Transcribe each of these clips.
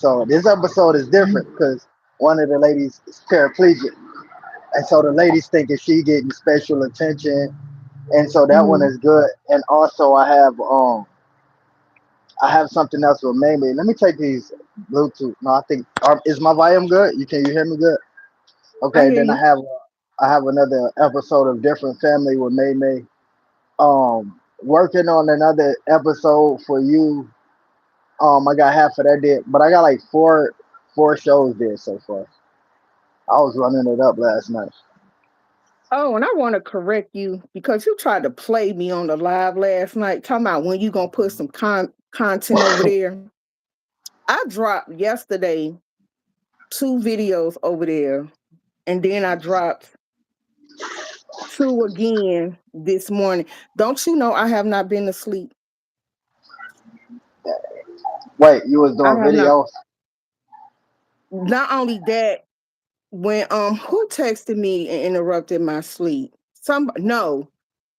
So this episode is different because one of the ladies is paraplegic, and so the lady's thinking she getting special attention, and so that one Hmm. is good. And also I have something else with Mamie. Let me take these Bluetooth. No, I think is my volume good? You hear me good? I Okay, hear then you. I have another episode of Different Family with Mamie. Working on another episode for you. I got half of that did, but I got like four shows there so far. I was running it up last night. Oh, and I want to correct you because you tried to play me on the live last night, talking about when you gonna put some content over there. I dropped yesterday two videos over there, and then I dropped two again this morning. Don't you know I have not been to sleep? Wait, you was I doing have not. videos? Not only that, when who texted me and interrupted my sleep? Some no,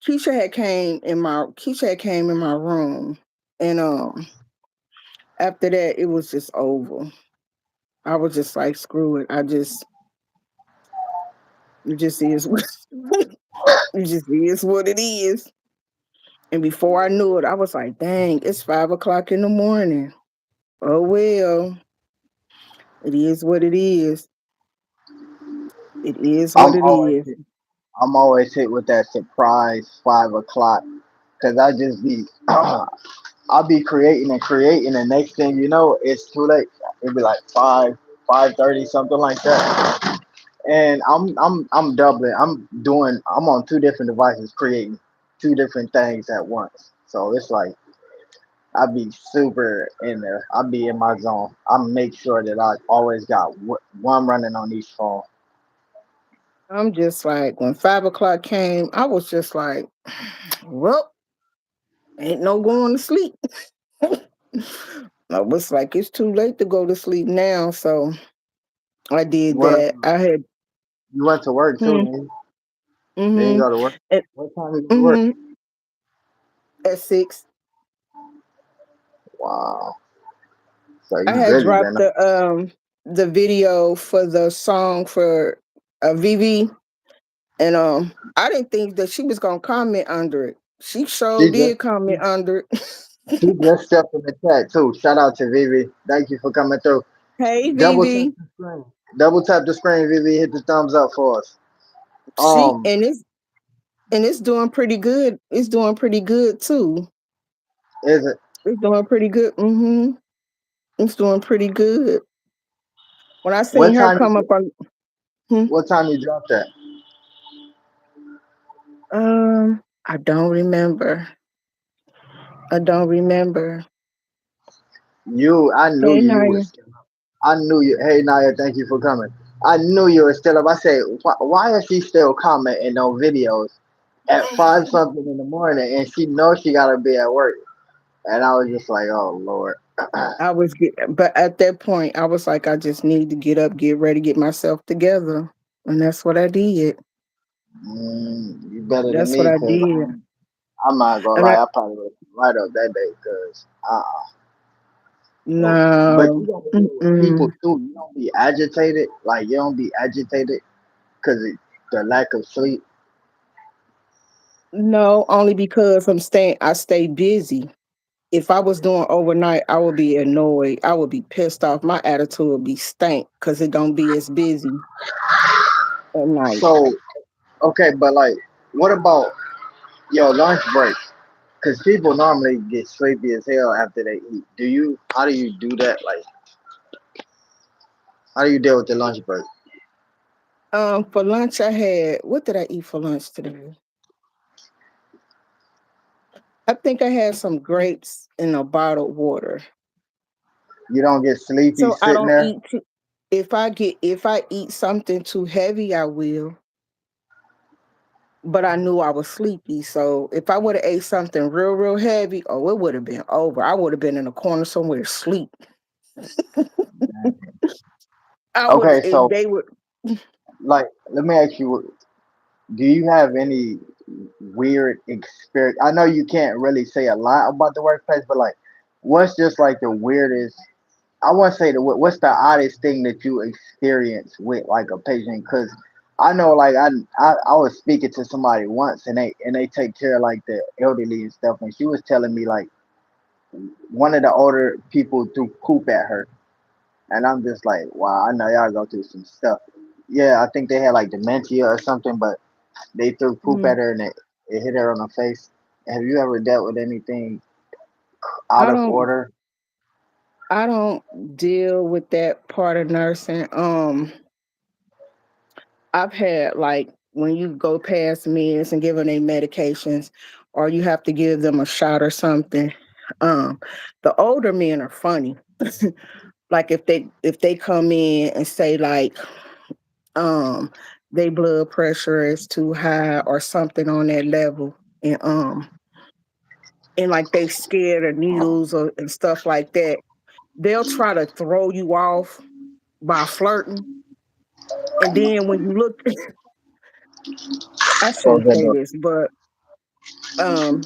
Keisha had came in my room, and after that it was just over. I was just like, screw it. It just is what it just is what it is. And before I knew it, I was like, dang, it's 5 o'clock in the morning. Oh well, it is what it is. It is what I'm it always is. I'm always hit with that surprise 5 o'clock because I just be I'll be creating and creating, and next thing you know, it's too late. It'll be like 5:30, something like that. And I'm doubling. I'm on two different devices creating two different things at once. So it's like I be super in there. I be in my zone. I make sure that I always got one running on each phone. I'm just like, when 5 o'clock came, I was just like, well, ain't no going to sleep. I was like, it's too late to go to sleep now. So I You did went that. I had, you went to work too, hmm, man. Then you mm-hmm, go to work. at, What time you go to work? mm-hmm, at 6. Wow. So I you had busy dropped then? the video for the song for Vivi, and I didn't think that she was gonna comment under it. She sure She just did comment under it. she just stepped in the chat too. Shout out to Vivi. Thank you for coming through. Hey Double tap Vivi, the screen. Double tap the screen, Vivi. Hit the thumbs up for us. she Um, and it's doing pretty good. It's doing pretty good too. is it It's doing pretty good. Mm-hmm. It's doing pretty good. When I seen what her time? come up on, hmm, What time you dropped that? I don't remember. I don't remember. I knew Hey you Naya. was. I knew you. Hey Naya, thank you for coming. I knew you were still up. I said, why is she still commenting on videos at 5 something in the morning, and she knows she gotta be at work? And I was just like, oh Lord. But at that point, I was like, I just need to get up, get ready, get myself together, and that's what I did. You better than That's what me, I cause did, I'm not gonna and lie. I I probably would right up that day, cause no. But no, you gotta deal with people mm-mm. too. You don't be agitated. Like you don't be agitated because the lack of sleep. No, only because I stay busy. If I was doing overnight, I would be annoyed. I would be pissed off. My attitude would be stank because it don't be as busy at night. So okay, but like, what about your lunch break? Because people normally get sleepy as hell after they eat. Do you? How do you do that? Like, how do you deal with the lunch break? For lunch, I had what did I eat for lunch today? I think I had some grapes in a bottled water. You don't get sleepy So I sitting don't there. eat too. If I eat something too heavy, I will. But I knew I was sleepy, so if I would have ate something real heavy, oh, it would have been over. I would have been in a corner somewhere asleep. I would. Okay, If so they would. like, let me ask you: do you have any weird experience? I know you can't really say a lot about the workplace, but like, what's just like the weirdest? I want to say that what's the oddest thing that you experience with like a patient? Because I know like I was speaking to somebody once and they take care of like the elderly and stuff, and she was telling me like one of the older people threw poop at her, and I'm just like, wow, I know y'all go through some stuff. Yeah, I think they had like dementia or something, but they threw poop at Mhm. her and it hit her on the face. Have you ever dealt with anything out I of don't order? I don't deal with that part of nursing. I've had like when you go past meds and giving them medications, or you have to give them a shot or something. Um, the older men are funny. Like if they come in and say like um their blood pressure is too high or something on that level, and like they scared of needles or and stuff like that, they'll try to throw you off by flirting. And then when you look, I Close shouldn't that say door. this, but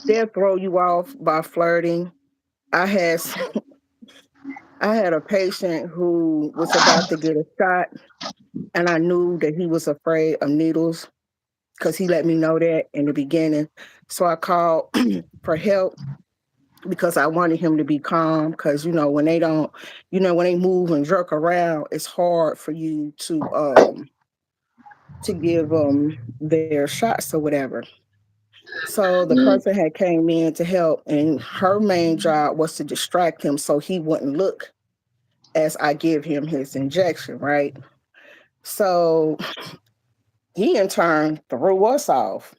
they'll throw you off by flirting. I had I had a patient who was about to get a shot, and I knew that he was afraid of needles because he let me know that in the beginning. So I called for help because I wanted him to be calm. Because when they don't, when they move and jerk around, it's hard for you to give their shots or whatever. So the Mm. person had came in to help, and her main job was to distract him so he wouldn't look as I give him his injection, right? So he in turn threw us off.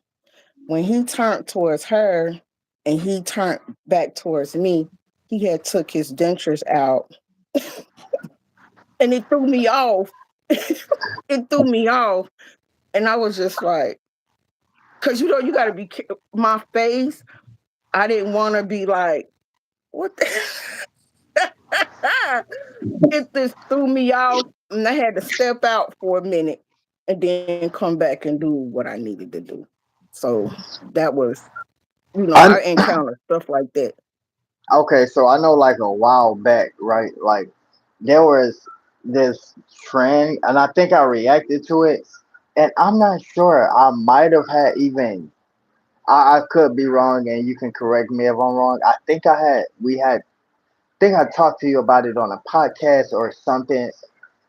When he turned towards her and he turned back towards me, he had took his dentures out and it threw me off. It threw me off. And I was just like, because you got to be my face. I didn't want to be like, what the? It just threw me off, and I had to step out for a minute and then come back and do what I needed to do. So that was, I I encountered stuff like that. Okay, so I know like a while back, right? Like there was this trend, and I think I reacted to it, and I'm not sure. I might have had even. I could be wrong, and you can correct me if I'm wrong. I think I had. We had. Think I talked to you about it on a podcast or something.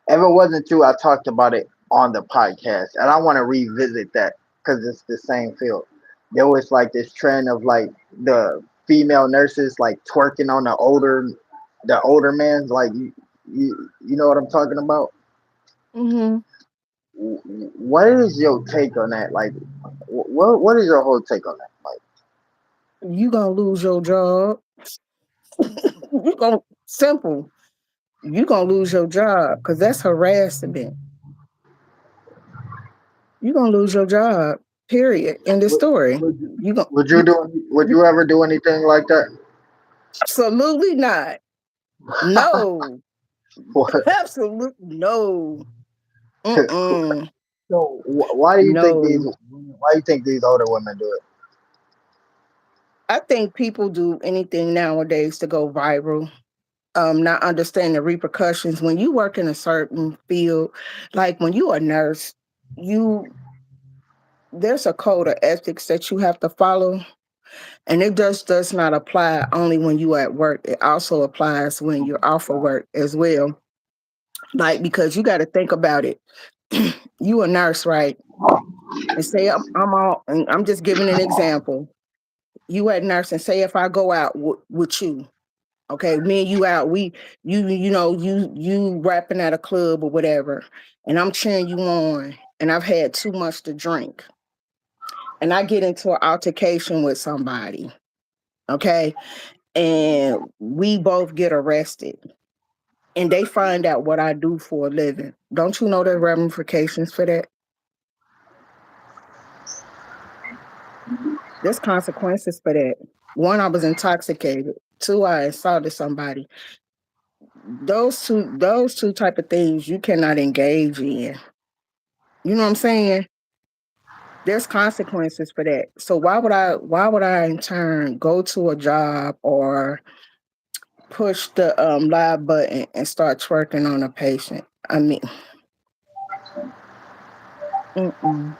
If it wasn't true, I talked about it on the podcast, and I want to revisit that because it's the same field. There was like this trend of like the female nurses like twerking on the older men. Like you know what I'm talking about. Hmm. What is your take on that? Like, what is your whole take on that? Like, You gonna lose your job. You gonna simple. You gonna lose your job because that's harassment. You gonna lose your job. Period. In the would, story. would you You gonna would you you, do? Would you you ever do anything like that? absolutely not. No. What? Absolutely no. Mm-mm. So why do you think these? No. Why do you think these older women do it? I think people do anything nowadays to go viral. Not understanding the repercussions when you work in a certain field, like when you a nurse, you there's a code of ethics that you have to follow, and it just does not apply only when you at work. It also applies when you're off of work as well. Like because you got to think about it. You a nurse, right? And say I'm all, and I'm just giving an example. You at nurse, and say if I go out with you, okay, me and you out, you rapping at a club or whatever, and I'm cheering you on, and I've had too much to drink, and I get into an altercation with somebody, okay, and we both get arrested, and they find out what I do for a living. Don't you know the ramifications for that? There's consequences for that. One, I was intoxicated. Two, I assaulted somebody. Those two type of things you cannot engage in. You know what I'm saying? There's consequences for that. So why would I in turn go to a job or push the live button and start twerking on a patient. I mean, mm-mm.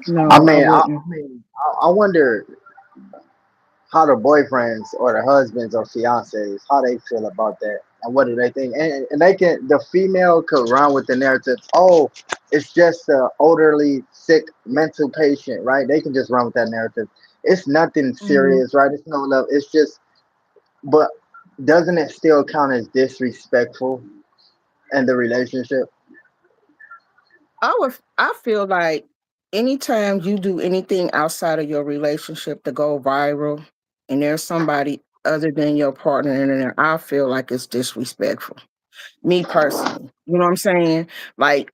I No, I mean, I, wouldn't. I mean, I wonder how the boyfriends or the husbands or fiancés, how they feel about that, and what do they think? And they can, the female could run with the narrative. Oh, it's just a elderly, sick, mental patient, right? They can just run with that narrative. It's nothing Mhm. serious, right? It's no love. It's just, but doesn't it still count as disrespectful in the relationship? I feel like anytime you do anything outside of your relationship to go viral and there's somebody other than your partner in there, I feel like it's disrespectful. Me personally. You know what I'm saying? Like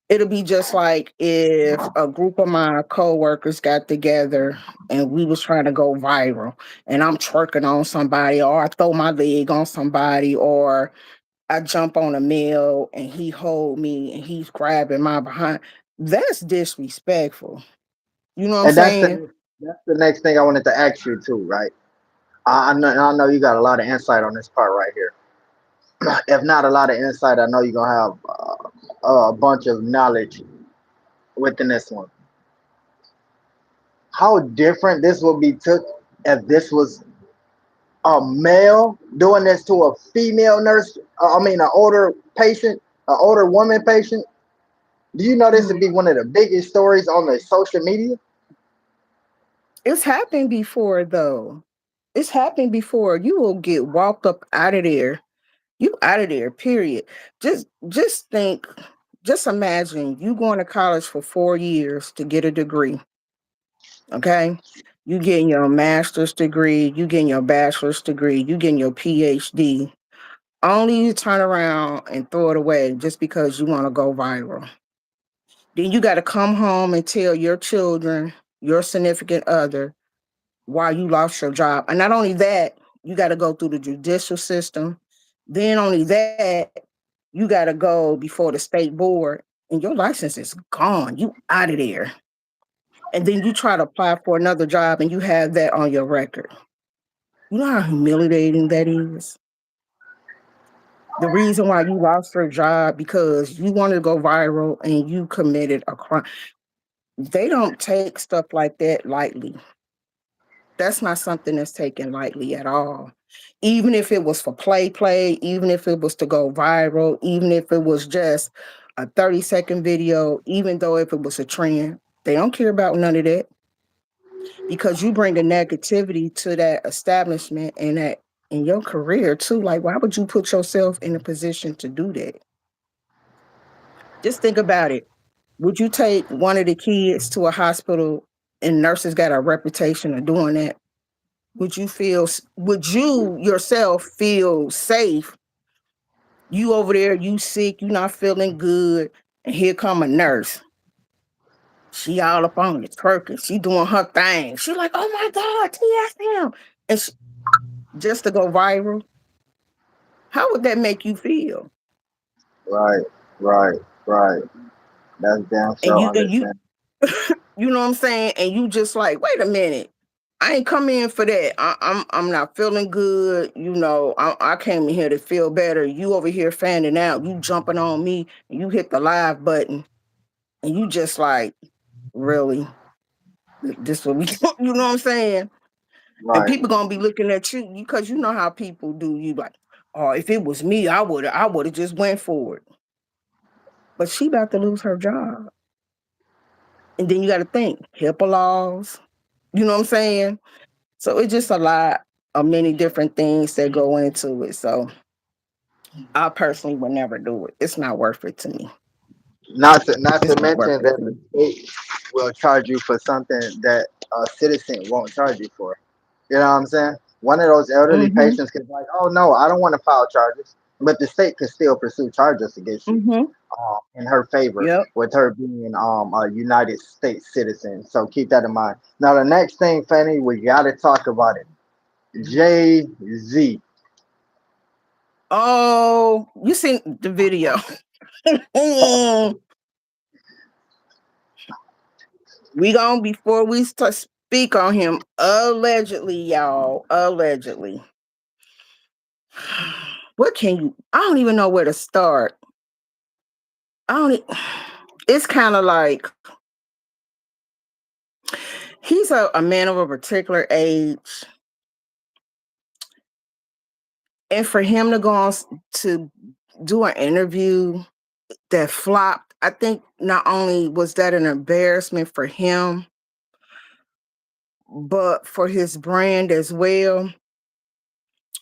it'll be just like if a group of my coworkers got together and we was trying to go viral and I'm twerking on somebody or I throw my leg on somebody or I jump on a male and he hold me and he's grabbing my behind. That's disrespectful. You know what I'm And saying? that's the next thing I wanted to ask you too, right? I know you got a lot of insight on this part right here. If not a lot of insight, I know you're gonna have a bunch of knowledge within this one. How different this would be took if this was a male doing this to a female nurse? I mean, an older patient, an older woman patient. Do you know this would Mhm. be one of the biggest stories on the social media? It's happened before though. It's happened before. You will get walked up out of there. You out of there, period. Just think, just imagine you going to college for 4 years to get a degree. Okay. You getting your master's degree, you getting your bachelor's degree, you getting your PhD. Only you turn around and throw it away just because you want to go viral. Then you got to come home and tell your children, your significant other, why you lost your job. And not only that, you got to go through the judicial system. Then only that, you got to go before the state board and your license is gone. You out of there. And then you try to apply for another job and you have that on your record. You know how humiliating that is? The reason why you lost your job because you wanted to go viral and you committed a crime. They don't take stuff like that lightly. That's not something that's taken lightly at all. Even if it was for play, even if it was to go viral, even if it was just a 30-second video, even though if it was a trend, they don't care about none of that because you bring a negativity to that establishment and that in your career too. Like, why would you put yourself in a position to do that? Just think about it. Would you take one of the kids to a hospital and nurses got a reputation of doing that? Would you yourself feel safe? You over there, you sick, you not feeling good, and here come a nurse. She all up on the twerking. She doing her thing. She like, oh my God, TSM. And she, just to go viral, how would that make you feel? Right, right, right. That's damn And sure you understand. you know what I'm saying? And you just like, wait a minute. I ain't come in for that. I'm not feeling good. You know, I came in here to feel better. You over here fanning out. You jumping on me. And you hit the live button, and you just like, really, this what we? You know what I'm saying? And Right. people gonna be looking at you because you know how people do. You like, oh, if it was me, I would have just went for it. But she about to lose her job, and then you got to think HIPAA laws. You know what I'm saying? So it's just a lot of many different things that go into it. So I personally would never do it. It's not worth it to me. Not to It's not worth mention it that to the me. state will charge you for something that a citizen won't charge you for. You know what I'm saying? One of those elderly Mm-hmm. patients could be like, "Oh no, I don't want to file charges," but the state could still pursue charges against you Mm-hmm. in her favor, Yep. with her being a United States citizen. So keep that in mind. Now the next thing, Fanny, we got to talk about it. Jay Z. Oh, you seen the video. We gonna before we start speak on him, allegedly, y'all. Allegedly. what can you? I don't even know where to start. I don't. It's kind of like he's a man of a particular age, and for him to go on to do an interview that flopped, I think not only was that an embarrassment for him, but for his brand as well.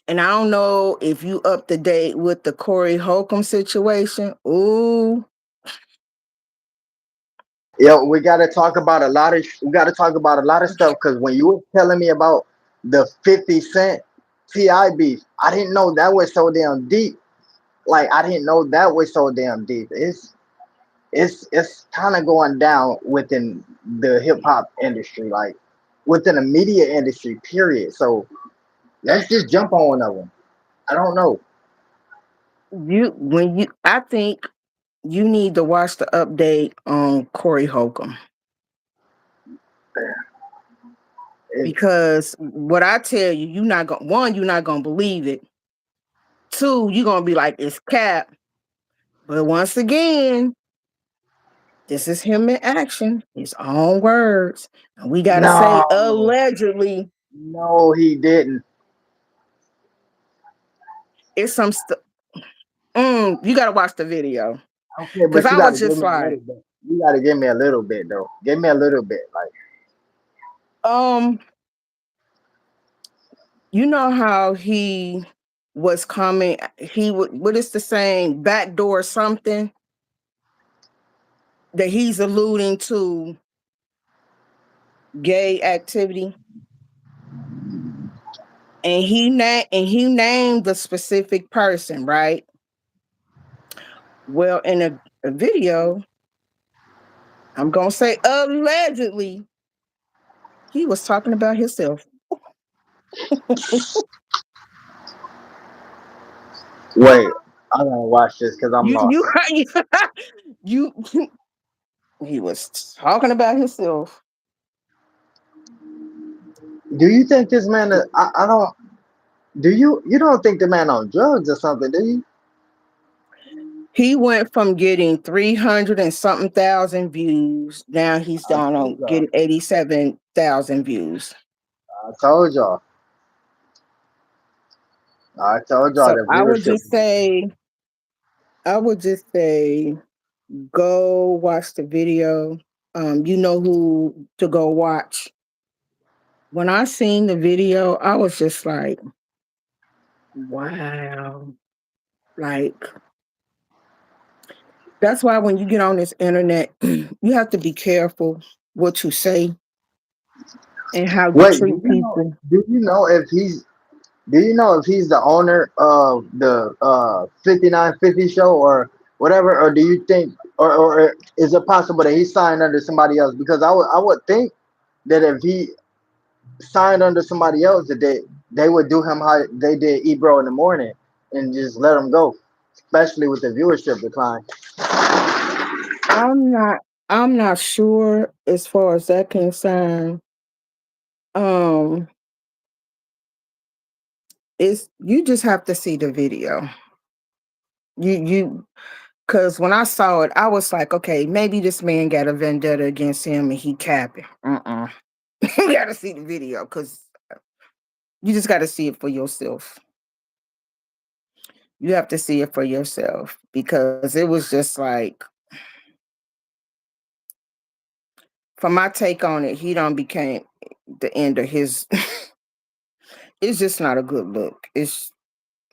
And I don't know if you up to date with the Corey Holcomb situation. Ooh, Yo, we gotta talk about a lot of stuff because when you were telling me about the 50 Cent T.I. beef, I didn't know that was so damn deep. Like I didn't know that was so damn deep. It's kind of going down within the hip hop industry, like within the media industry, period. So let's just jump on one of them. I don't know. I think you need to watch the update on Corey Holcomb It, because what I tell you, you're not gonna believe it. Two, you're gonna be like, it's cap. But once again, this is him in action, his own words. And we gotta say no, allegedly, no, he didn't. it's some stuff. You gotta watch the video. Okay, Cause but you I gotta was give just me a like, little bit. You gotta give me a little bit though. Give me a little bit. Like um, you know how he was coming, he would what is the saying, backdoor something that he's alluding to gay activity. And he named the specific person, right? Well, in a video, I'm gonna say allegedly, he was talking about himself. wait, I gotta watch this because I'm You lost. you he was talking about himself. Do you think this man? I don't. Do you don't think the man on drugs or something? Do you? He went from getting 300 and something thousand views. Now he's I down told on y'all. getting 87,000 views. I told y'all. I told y'all So the viewership. I would just say, go watch the video. You know who to go watch. When I seen the video, I was just like, wow. Like, that's why when you get on this internet, you have to be careful what you say and how you Wait, treat people. do you know if he's do you know if he's the owner of the 5950 show or whatever, or do you think, or is it possible that he signed under somebody else? Because I would think that if he signed under somebody else, that they would do him how they did Ebro in the morning and just let him go, especially with the viewership decline. I'm not I'm not sure as far as that concern. Um, it's you just have to see the video. You Because when I saw it, I was like, okay, maybe this man got a vendetta against him and he capping. You got to see the video because you just got to see it for yourself. You have to see it for yourself because it was just like, for my take on it, he don't became the end of his. It's just not a good look. It's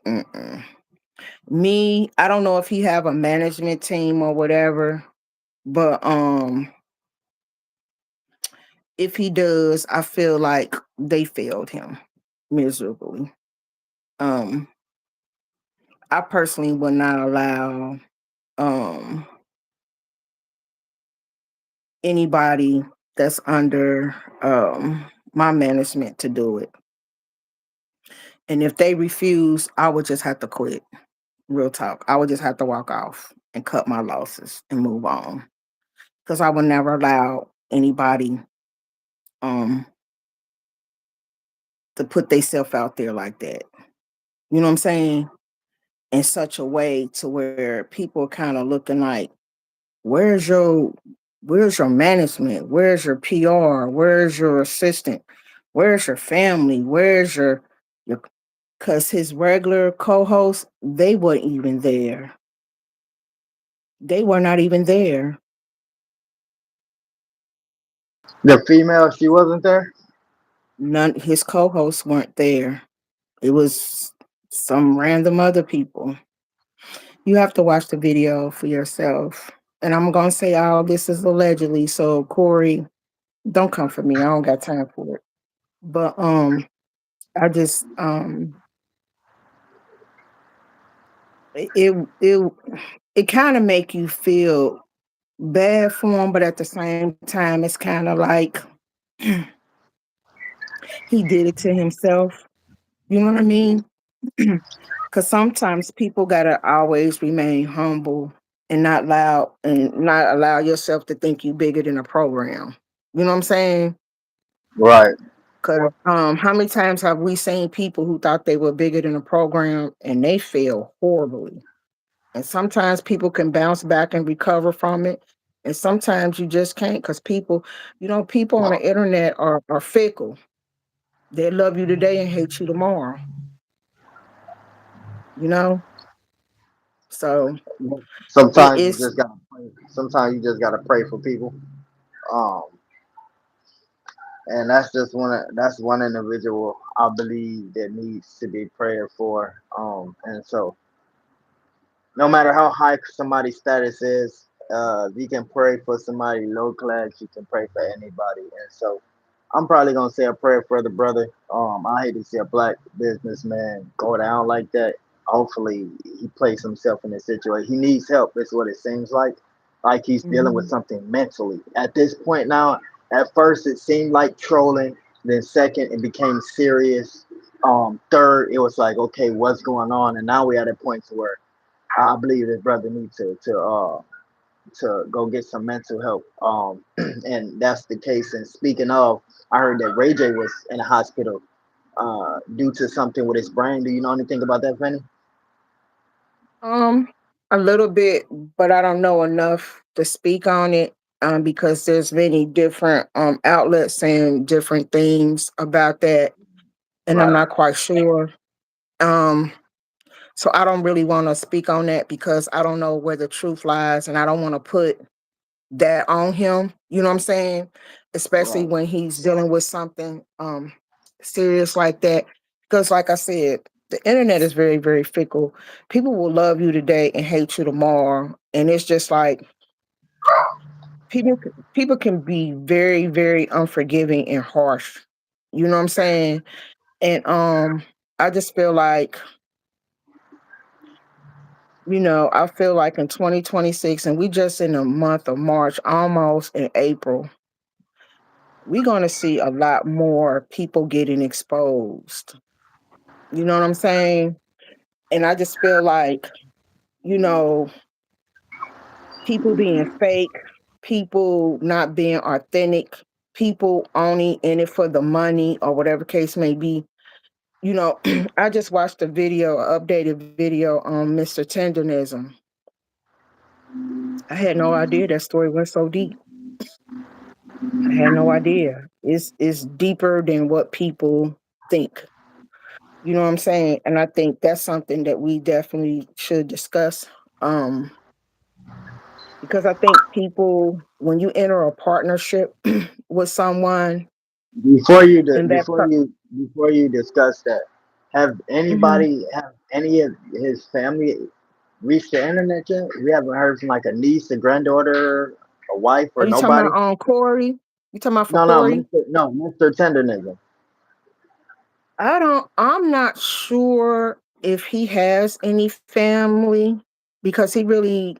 mm-mm. Me. I don't know if he have a management team or whatever, but if he does, I feel like they failed him miserably. Um, I personally would not allow um anybody that's under my management to do it. And if they refuse, I would just have to quit. Real talk. I would just have to walk off and cut my losses and move on. Because I would never allow anybody um to put themselves out there like that. You know what I'm saying? In such a way to where people kind of looking like, where's your where's your management? Where's your PR? Where's your assistant? Where's your family? Where's your because his regular co-hosts, they weren't even there. They were not even there. The female, she wasn't there. None his co-hosts weren't there. It was some random other people. You have to watch the video for yourself. And I'm gonna say all this is allegedly, so Corey, don't come for me. I don't got time for it. But I just it it kind of make you feel bad for him, but at the same time, it's kind of like he did it to himself. You know what I mean? Because sometimes people gotta always remain humble and not allow yourself to think you bigger than a program. You know what I'm saying? Right. Because how many times have we seen people who thought they were bigger than a program and they fail horribly? And sometimes people can bounce back and recover from it. And sometimes you just can't because people, people on the internet are fickle. They love you today and hate you tomorrow, you know? So Sometimes you it's just gotta pray. Sometimes you just gotta pray for people. Um, and that's just that's one individual I believe that needs to be prayed for. And so no matter how high somebody's status is, you can pray for somebody low class. You can pray for anybody, and so I'm probably gonna say a prayer for the brother. I hate to see a black businessman go down like that. Hopefully, he places himself in this situation. He needs help. Is what it seems like. Like he's dealing with mhm. something mentally. At this point now, at first it seemed like trolling. Then second, it became serious. Third, it was like, okay, what's going on? And now we're at a point to where I believe this brother needs to go get some mental help. And that's the case. And speaking of, I heard that Ray J was in a hospital due to something with his brain. Do you know anything about that, Fanny? Um, a little bit, but I don't know enough to speak on it. Because there's many different outlets saying different things about that, and I'm Right. not quite sure. Um, so I don't really want to speak on that because I don't know where the truth lies, and I don't want to put that on him. You know what I'm saying? Especially Right. when he's dealing with something serious like that. Because like I said, the internet is very, very fickle. People will love you today and hate you tomorrow. And it's just like people can be very, very unforgiving and harsh. You know what I'm saying? And I just feel like, I feel like in 2026, and we just in the month of March, almost in April, we're going to see a lot more people getting exposed. You know what I'm saying? And I just feel like, you know, people being fake, people not being authentic, people only in it for the money or whatever case may be. I just watched a video, an updated video on Mr. Tendernism. I had no idea that story went so deep. I had no idea. It's deeper than what people think. You know what I'm saying? And I think that's something that we definitely should discuss. Um, because I think people, when you enter a partnership with someone, and Before you discuss that, Mhm. have any of his family reached the internet yet? We haven't heard from like a niece, a granddaughter, a wife, Are or you talking nobody. about Corey? You talking about for No, no, Corey? Mr. Tendernism. I'm not sure if he has any family because he really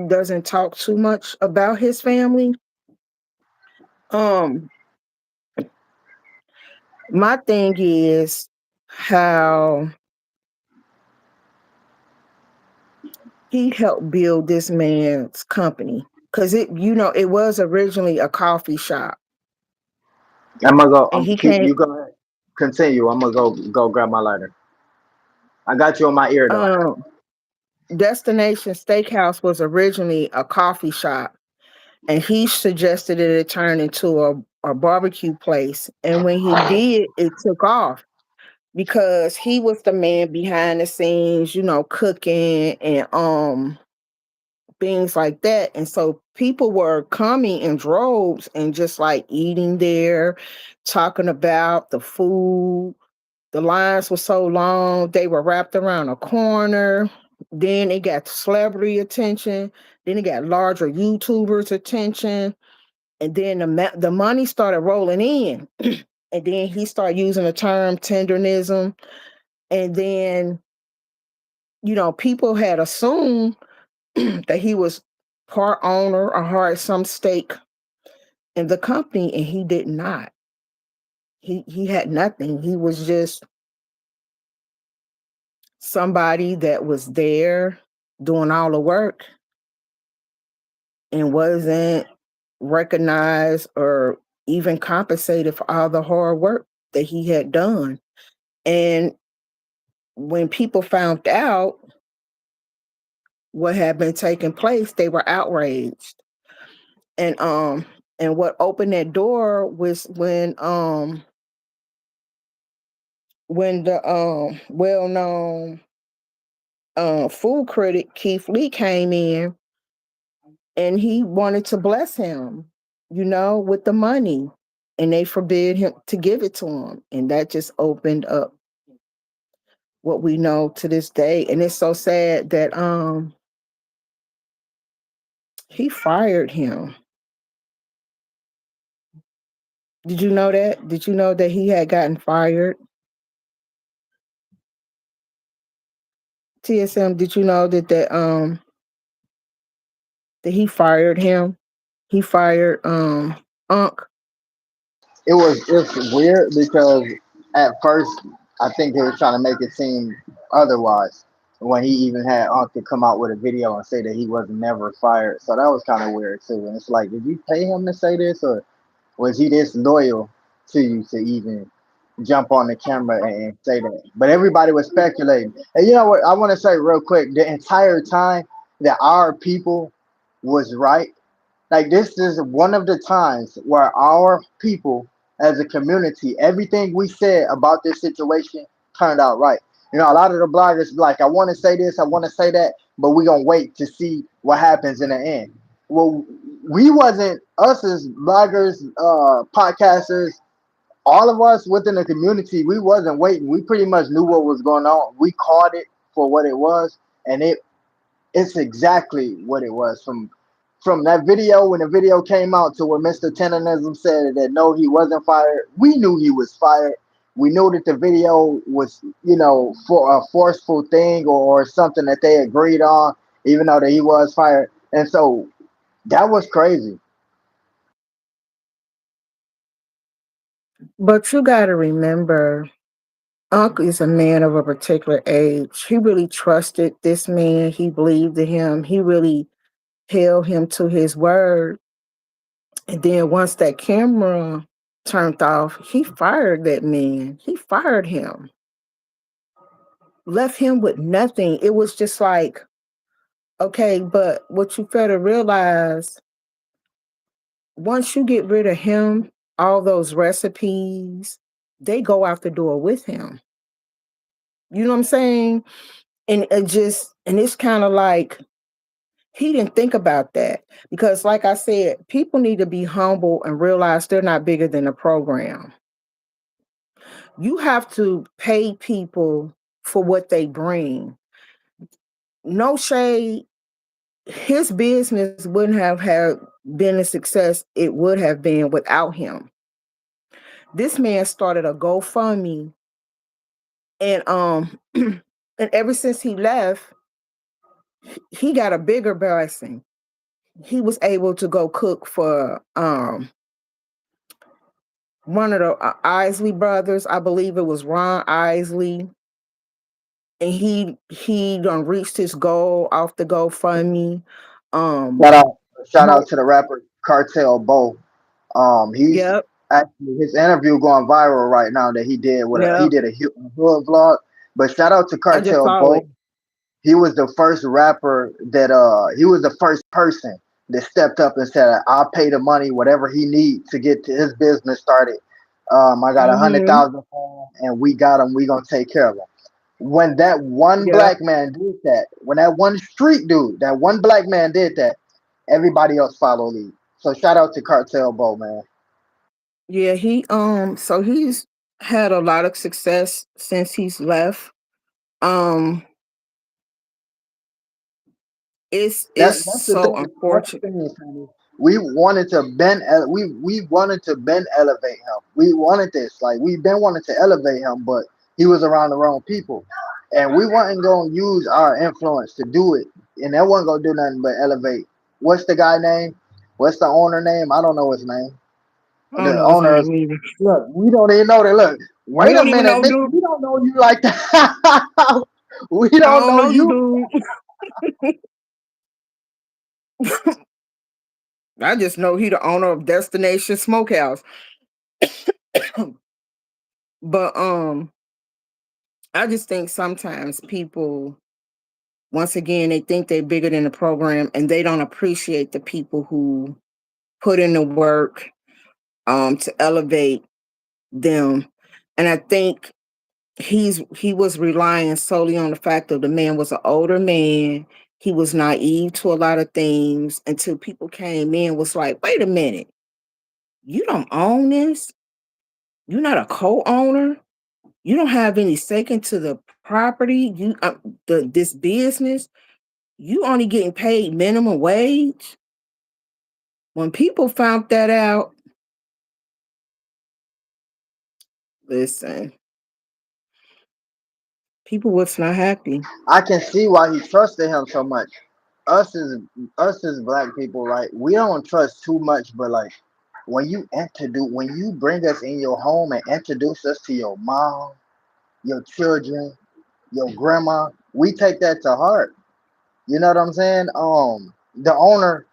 doesn't talk too much about his family. Um, my thing is how he helped build this man's company because it was originally a coffee shop, I'm gonna go. and he Keep came. you go ahead. Continue. I'm gonna go grab my lighter. I got you on my ear though. Um, Destination Steakhouse was originally a coffee shop, and he suggested that it turn into a barbecue place. And when he did, it took off because he was the man behind the scenes, cooking and things like that. And so people were coming in droves and just like eating there, talking about the food. The lines were so long, they were wrapped around a corner. Then it got celebrity attention. Then it got larger YouTubers' attention. And then the money started rolling in. And then he started using the term tendernism. And then, people had assumed that he was part owner or had some stake in the company, and he did not. He had nothing. He was just somebody that was there doing all the work and wasn't recognized or even compensated for all the hard work that he had done. And when people found out what had been taking place, they were outraged. And what opened that door was when the well known food critic Keith Lee came in, and he wanted to bless him, with the money. And they forbid him to give it to him. And that just opened up what we know to this day. And it's so sad that he fired him. Did you know that? Did you know that he had gotten fired? TSM, did you know that he fired him? He fired Unc. It's weird because at first I think they were trying to make it seem otherwise. When he even had Unc to come out with a video and say that he was never fired, so that was kind of weird too. And it's like, did you pay him to say this, or was he this loyal to you to even jump on the camera and say that? But everybody was speculating. And you know what? I want to say real quick: the entire time that our people was right, like this is one of the times where our people as a community, everything we said about this situation turned out right. You know, a lot of the bloggers be like, I want to say this, I want to say that, but we gonna wait to see what happens in the end. Well, we wasn't us as bloggers, podcasters, all of us within the community, we wasn't waiting. We pretty much knew what was going on. We called it for what it was, and it's exactly what it was from that video. When the video came out to where Mr. Tenderism said that no, he wasn't fired, we knew he was fired. We knew that the video was, for a forceful thing or something that they agreed on, even though that he was fired. And so that was crazy. But you got to remember, Unc is a man of a particular age. He really trusted this man. He believed in him. He really held him to his word. And then once that camera turned off, he fired that man. He fired him, left him with nothing. It was just like, okay, but what you fail to realize, once you get rid of him, all those recipes, they go out the door with him. You know what I'm saying? And it's kind of like he didn't think about that because, like I said, people need to be humble and realize they're not bigger than a program. You have to pay people for what they bring. No shade, his business wouldn't have had been a success it would have been without him. This man started a GoFundMe, and and ever since he left, he got a bigger blessing. He was able to go cook for one of the Isley brothers. I believe it was Ron Isley, and he done reached his goal off the GoFundMe. Um, Shout out, shout Mo- out to the rapper Cartel Bo. He's yep, actually his interview going viral right now that he did with a he yep. did a hood vlog. But shout out to I just Cartel saw it. Bo. He was the first rapper that he was the first person that stepped up and said, "I'll pay the money, whatever he needs to get to his business started. I got a hundred Mm-hmm. thousand for him, and we got him. We gonna take care of him." When that one Yeah. black man did that, when that one street dude, that one black man did that, everybody else followed lead. So shout out to Cartel Bo, man. Yeah, so he's had a lot of success since he's left. Um it's That's the so thing. That's the unfortunate. thing, Sonny. We wanted to bend elevate him. We wanted this. Like we've been wanting to elevate him, but he was around the wrong people. And we wasn't gonna use our influence to do it. And that wasn't gonna do nothing but elevate. What's the guy name? What's the owner name? I don't know his name. I don't The know his owner is, name either. look, we don't even know that. Look, We wait a don't even minute, know, nigga. dude. We don't know you like that. We I don't don't know know you, you. dude. I just know he the owner of Destination Smokehouse. But I just think sometimes people, once again, they think they're bigger than the program and they don't appreciate the people who put in the work to elevate them. And I think he was relying solely on the fact that the man was an older man. He was naive to a lot of things until people came in was like, wait a minute, you don't own this? You're not a co-owner? You don't have any stake into the property, this business. You only getting paid minimum wage. When people found that out, listen, people was not happy. I can see why he trusted him so much. Us as us as black people, right? We don't trust too much, but like when you bring us in your home and introduce us to your mom, your children, your grandma, we take that to heart. You know what I'm saying? The owner,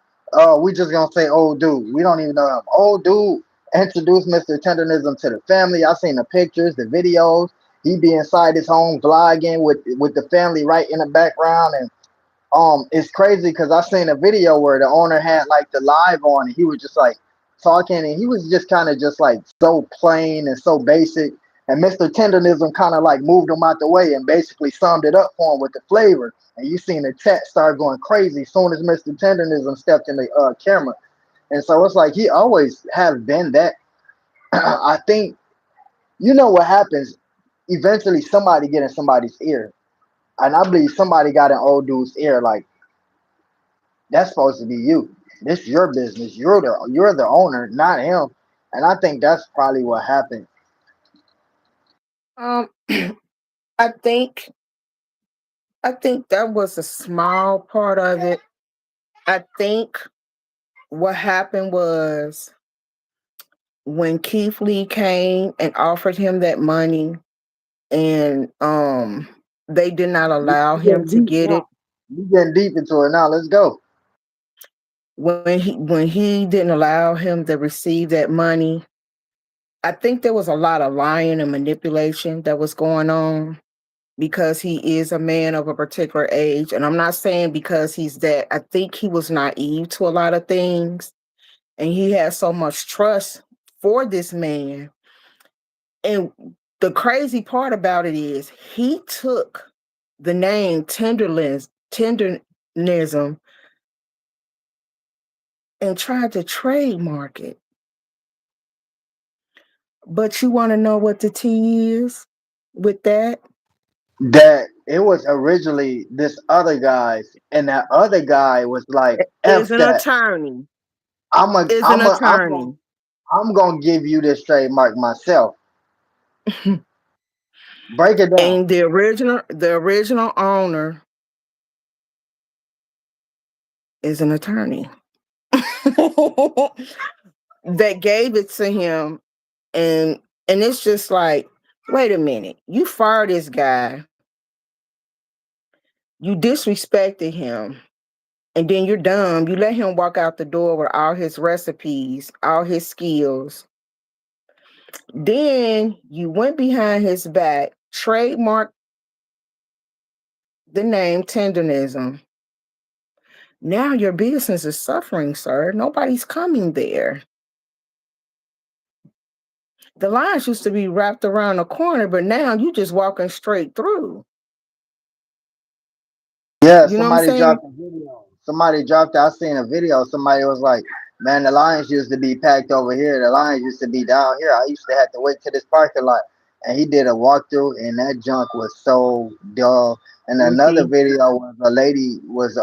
we just gonna say old dude. We don't even know him. Old dude introduced Mr. Tendernism to the family. I seen the pictures, the videos. He be inside his home vlogging with the family right in the background, and it's crazy because I seen a video where the owner had like the live on, and he was just like talking, and he was just kind of just like so plain and so basic. And Mr. Tendernism kind of like moved him out the way and basically summed it up for him with the flavor. And you seen the chat start going crazy as soon as Mr. Tendernism stepped in the camera. And so it's like he always have been that. I think you know what happens. Eventually, somebody get in somebody's ear, and I believe somebody got in old dude's ear like that's supposed to be you. This is your business. You're the owner, not him. And I think that's probably what happened. Um, I think I think that was a small part of it. I think what happened was when Keith Lee came and offered him that money, and they did not allow We him getting to deep get now. it. We getting deep into it now. Let's go. When he didn't allow him to receive that money, I think there was a lot of lying and manipulation that was going on because he is a man of a particular age. And I'm not saying because he's that. I think he was naive to a lot of things, and he had so much trust for this man. And the crazy part about it is he took the name tendernism and tried to trademark it. But you want to know what the T is with that? That it was originally this other guy's, and that other guy was like, Is "F an that. attorney. I'm a, Is an I'm a, I'm gonna, attorney. I'm gonna give you this trademark myself. Break it down." And the original owner is an attorney that gave it to him. And it's just like, wait a minute, you fired this guy, you disrespected him, and then you're dumb. You let him walk out the door with all his recipes, all his skills. Then you went behind his back, trademarked the name tendonism. Now your business is suffering, sir. Nobody's coming there. The lines used to be wrapped around the corner, but now you just walking straight through. Yeah, You know what I'm somebody saying? dropped a video. Somebody dropped. I seen a video. Somebody was like, "Man, the Lions used to be packed over here. The Lions used to be down here. I used to have to wait to this parking lot." And he did a walkthrough, and that junk was so dull. And another Empty. video was a lady was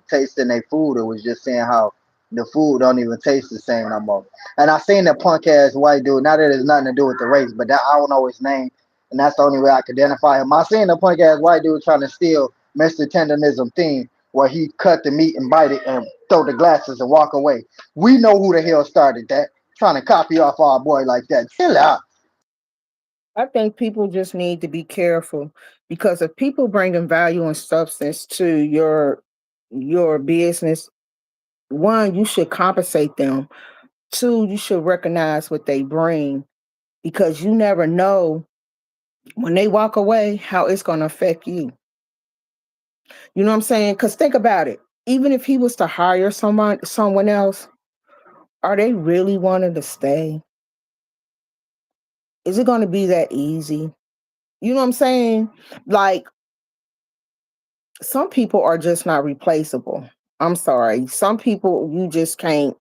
tasting their food. It was just saying how the food don't even taste the same no more. And I seen the punk ass white dude. Now that has nothing to do with the race, but that I don't know his name, and that's the only way I could identify him. I seen the punk ass white dude trying to steal Mr. Tendonism theme where he cut the meat and bite it and throw the glasses and walk away. We know who the hell started that. Trying to copy off our boy like that. Chill out. I think people just need to be careful because if people bringing value and substance to your business, one, you should compensate them. Two, you should recognize what they bring because you never know when they walk away how it's going to affect you. You know what I'm saying? Because think about it. Even if he was to hire someone else, are they really wanting to stay? Is it going to be that easy? You know what I'm saying? Like some people are just not replaceable. I'm sorry. Some people you just can't.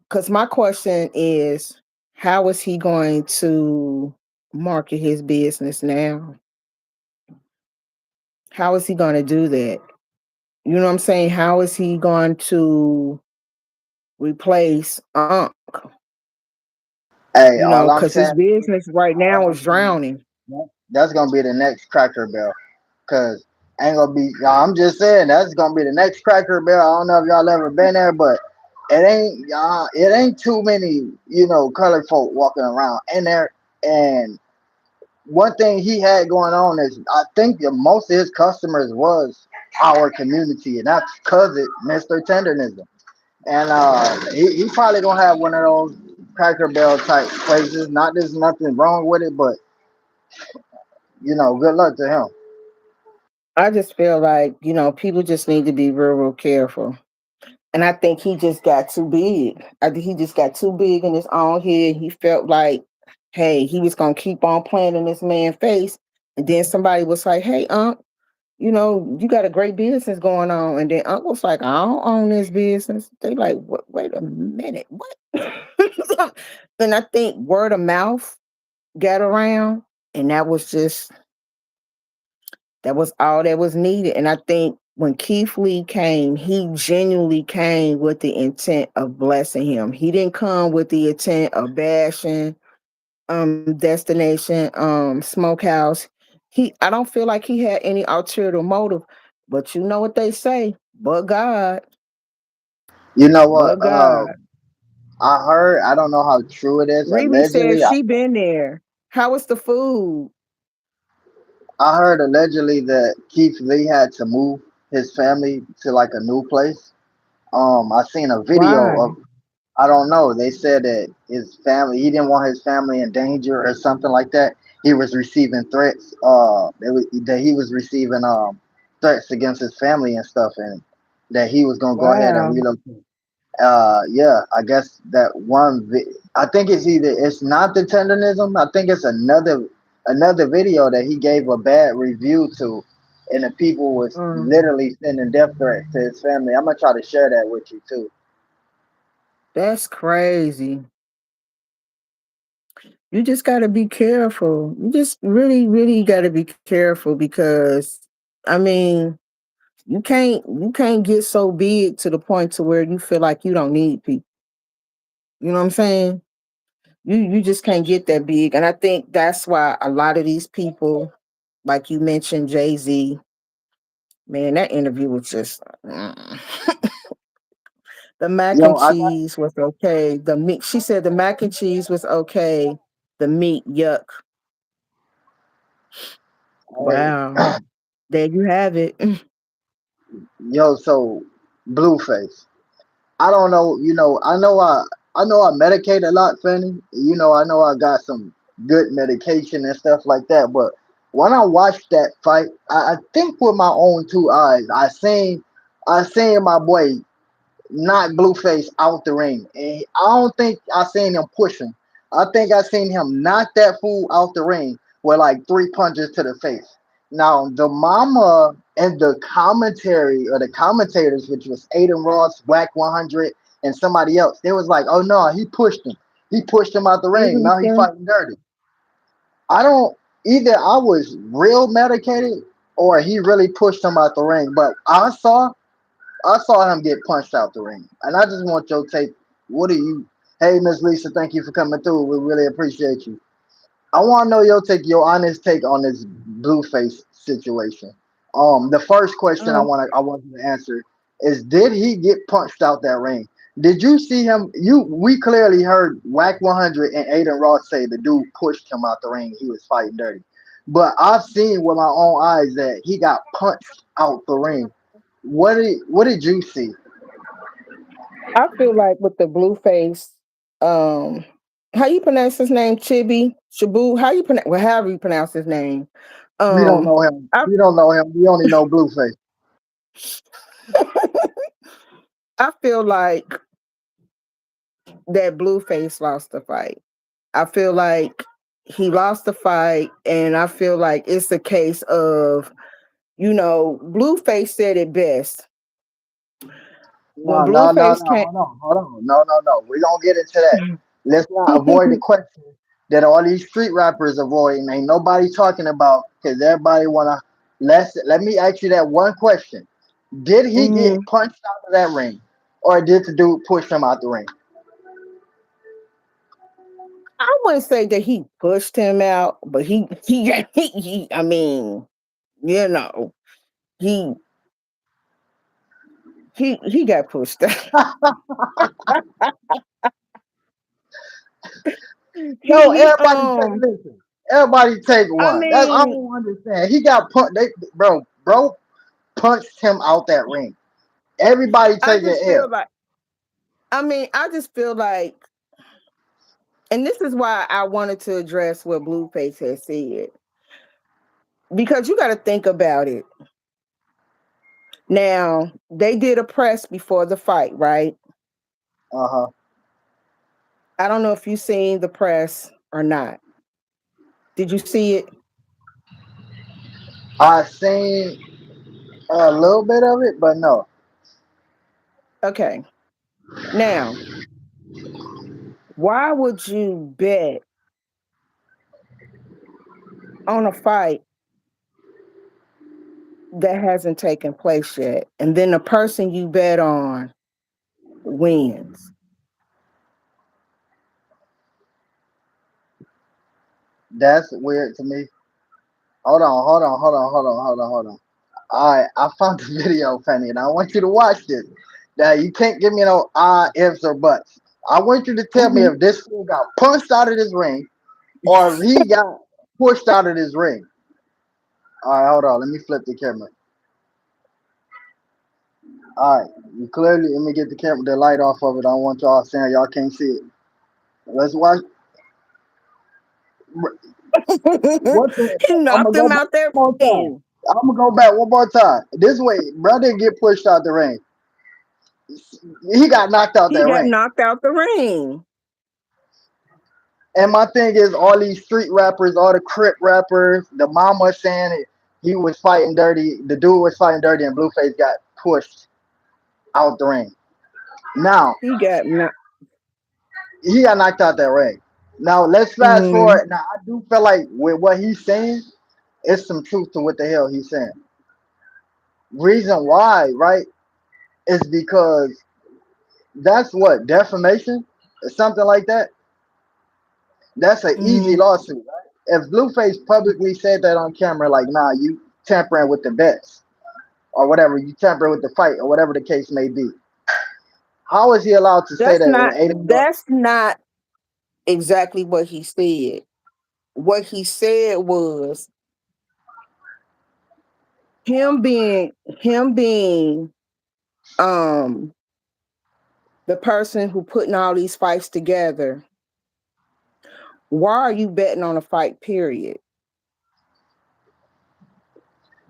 Because my question is, how is he going to market his business now? How is he going to do that? You know what I'm saying? How is he going to replace Unc? Hey, You all know, I'm because his saying is, business right all now I'm is saying drowning. that's gonna be the next Cracker Barrel. Cause ain't gonna be. I'm just saying that's gonna be the next Cracker Barrel. I don't know if y'all ever been there, but it ain't too many colored folk walking around in there. And one thing he had going on is I think that most of his customers was our community, and that's cause it Mr. Tendernism. And he probably gonna have one of those Cracker Barrel type places. Not there's nothing wrong with it, but good luck to him. I just feel like, people just need to be real, real careful. And I think he just got too big. I think he just got too big in his own head. He felt like, hey, he was gonna keep on playing in this man's face. And then somebody was like, hey, Unc, you got a great business going on. And then Unc was like, I don't own this business. They like, what, wait a minute, what? And I think word of mouth got around, and that was all that was needed. And I think when Keith Lee came, he genuinely came with the intent of blessing him. He didn't come with the intent of bashing Destination Smokehouse. I don't feel like he had any ulterior motive. But you know what they say, but God, You know what? but God. I heard. I don't know how true it is. Riri said Allegedly, she been there. How was the food? I heard allegedly that Keith Lee had to move his family to like a new place. I seen a video Why? of. I don't know. They said that his family. He didn't want his family in danger or something like that. He was receiving threats. That he was receiving threats against his family and stuff, and that he was gonna go ahead and Wow. relocate. Yeah, I guess that one. I think it's not the tendonism. I think it's another video that he gave a bad review to, and the people was Mm, literally sending death threats to his family. I'm gonna try to share that with you too. that's crazy. You just got to be careful. You just really, really got to be careful because, I mean, you can't get so big to the point to where you feel like you don't need people. You know what I'm saying? You just can't get that big, and I think that's why a lot of these people, like you mentioned, Jay-Z, man, that interview was just the mac Yo, and I got cheese was okay. The meat, she said, the mac and cheese was okay. The meat, yuck. hey, Wow, there you have it. yo, so Blueface. I don't know. I know I medicate a lot, Fanny. I know I got some good medication and stuff like that, but When I watched that fight, I think with my own two eyes, I seen my boy knock Blueface out the ring, and I don't think I seen him push him. I think I seen him knock that fool out the ring with like three punches to the face. Now the mama and the commentary or the commentators, which was Aiden Ross, Whack 100, and somebody else, they was like, "Oh no, he pushed him. He pushed him out the ring. Now he Mm-hmm. fighting dirty." I don't either. I was real medicated or he really pushed him out the ring. But I saw him get punched out the ring, and I just want your take. What do you? Hey, Miss Lisa, thank you for coming through. We really appreciate you. I want to know your take, your honest take on this Blueface situation. The first question I Um, want you to answer is: did he get punched out that ring? Did you see him? We clearly heard Whack 100 and Aiden Ross say the dude pushed him out the ring. He was fighting dirty, but I've seen with my own eyes that he got punched out the ring. What did you see? I feel like with the Blueface, um, how you pronounce his name? Chibi, Shabu. How you pronounce? Well, however you pronounce his name. We don't Um, know him. I We don't know him. We only know Blueface. I feel like that Blueface lost the fight. I feel like he lost the fight, and I feel like it's a case of, Blueface said it best. When No, no, no, Blueface no. came, Hold on. No, no, no. We're gonna get into that. Let's not avoid the question that all these street rappers avoid and ain't nobody talking about because everybody wanna let me ask you that one question. Did he get Mhm. punched out of that ring? Or did the dude push him out the ring? I wouldn't say that he pushed him out, but I mean, you know, he he got pushed out. No, he everybody take listen. Everybody take I one. That's I mean, don't understand. He got punched. Bro punched him out that ring. Everybody I take an just feel L. like I just feel like, and this is why I wanted to address what Blueface has said, because you got to think about it. Now, they did a press before the fight, right? Uh huh. I don't know if you seen the press or not. Did you see it? I seen a little bit of it, but no. Okay. Now, why would you bet on a fight that hasn't taken place yet, and then the person you bet on wins? That's weird to me. Hold on. All right, I found the video, Penny, and I want you to watch this. Now you can't give me no ifs or buts. I want you to tell me Mhm. if this fool got punched out of this ring or if he got pushed out of this ring. All right, hold on. Let me flip the camera. All right, you clearly let me get the camera, the light off of it. I don't want y'all saying y'all can't see it. Let's watch. What the? He I'm gonna knocked go him back out there. one more time. I'm gonna go back one more time. This way, brother get pushed out the ring. He got knocked out He that got ring. knocked out the ring. And my thing is, all these street rappers, all the Crip rappers, the mama saying it, he was fighting dirty. The dude was fighting dirty, and Blueface got pushed out the ring. Now He got knocked. he got knocked out that ring. Now let's fast Mhm. forward. Now I do feel like with what he's saying, it's some truth to what the hell he's saying. Reason why, right, is because that's what defamation or something like that. That's an easy Mhm. lawsuit, right? If Blueface publicly said that on camera, like, nah, you tampering with the bets or whatever, you tampering with the fight or whatever the case may be, how is he allowed to say That's that? And not Aiden Ross, that's not exactly what he said. What he said was him being um the person who putting all these fights together. Why are you betting on a fight, period?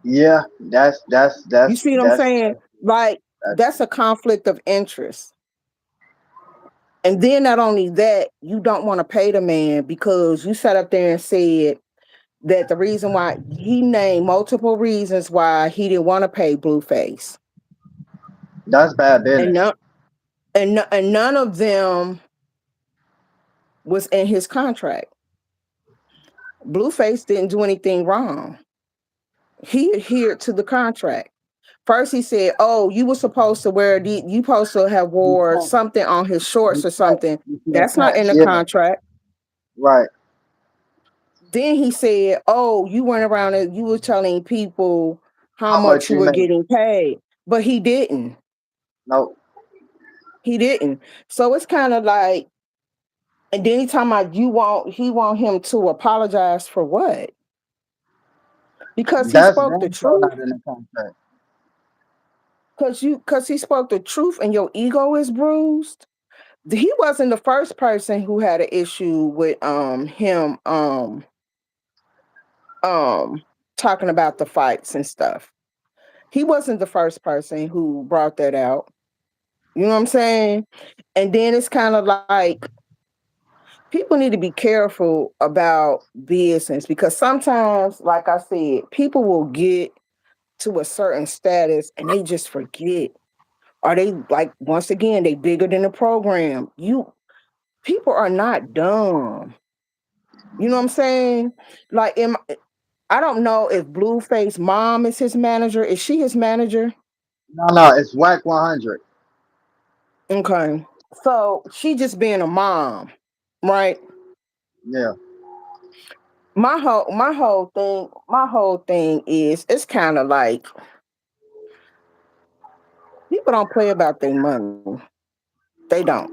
Yeah, You see what I'm saying? Like, that's that's a conflict of interest. And then not only that, you don't want to pay the man because you sat up there and said that the reason why he named multiple reasons why he didn't want to pay Blueface. that's bad And business. no, and none of them was in his contract. Blueface didn't do anything wrong. He adhered to the contract. First, he said, "Oh, you were supposed to wear you supposed to have The wore tech, something on his shorts the or tech, something." the That's not tech. in the Yeah, contract. right. Then he said, "Oh, you went around and you were telling people how How much much you you were make? getting paid," but he didn't. No, He didn't. So it's kind of like, and then he talking about he want him to apologize for what? Because he that's spoke the damn sure truth. not in the contract. Because he spoke the truth, and your ego is bruised. He wasn't the first person who had an issue with him um talking about the fights and stuff. He wasn't the first person who brought that out. You know what I'm saying? And then it's kind of like people need to be careful about business because sometimes, like I said, people will get to a certain status and they just forget. Are they like once again they bigger than the program? You people are not dumb. You know what I'm saying? Like I don't know if Blueface mom is his manager. Is she his manager? No, no, it's whack 100. Okay. So she just being a mom, right? Yeah, My whole thing is it's kind of like people don't play about their money. They don't.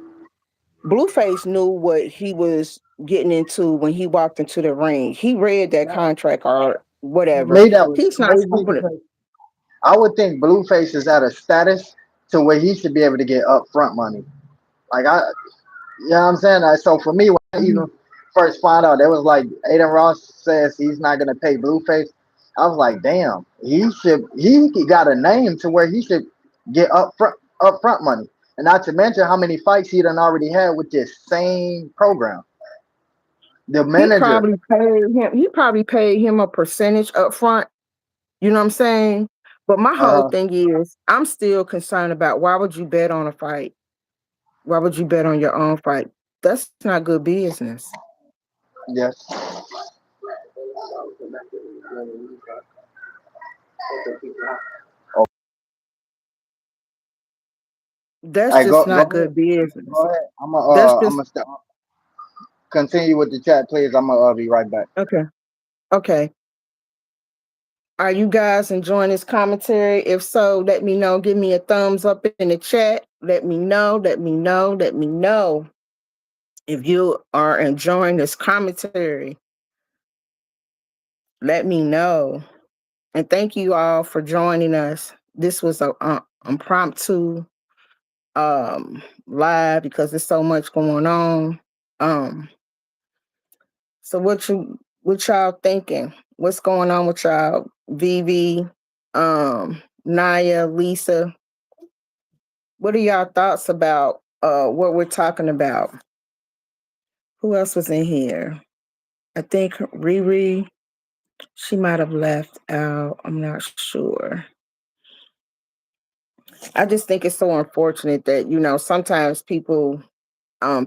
Blueface knew what he was getting into when he walked into the ring. He read that that, contract or for whatever. me that was He's not crazy stupid. because I would think Blueface is at a status to where he should be able to get upfront money. Like you know what I'm saying? So for me, when I even Mhm. first found out, there was like Aiden Ross says he's not gonna pay Blueface. I was like, damn, he got a name to where he should get upfront money, and not to mention how many fights he done already had with this same program. The He manager, probably paid him. He probably paid him a percentage up front. You know what I'm saying? But my whole uh, thing is, I'm still concerned about why would you bet on a fight? Why would you bet on your own fight? That's not good business. yes, oh, That's hey, just go not ahead, good business. go ahead. That's I'm just gonna continue with the chat, please. I'm gonna be right back. okay. Okay. Are you guys enjoying this commentary? If so, let me know. Give me a thumbs up in the chat. Let me know. Let me know. Let me know if you are enjoying this commentary. Let me know. And thank you all for joining us. This was a impromptu live because there's so much going on. Um, so what y'all thinking? What's going on with y'all? Vivi, Naya, Lisa. What are y'all thoughts about what we're talking about? Who else was in here? I think Riri, she might have left out. I'm not sure. I just think it's so unfortunate that, sometimes people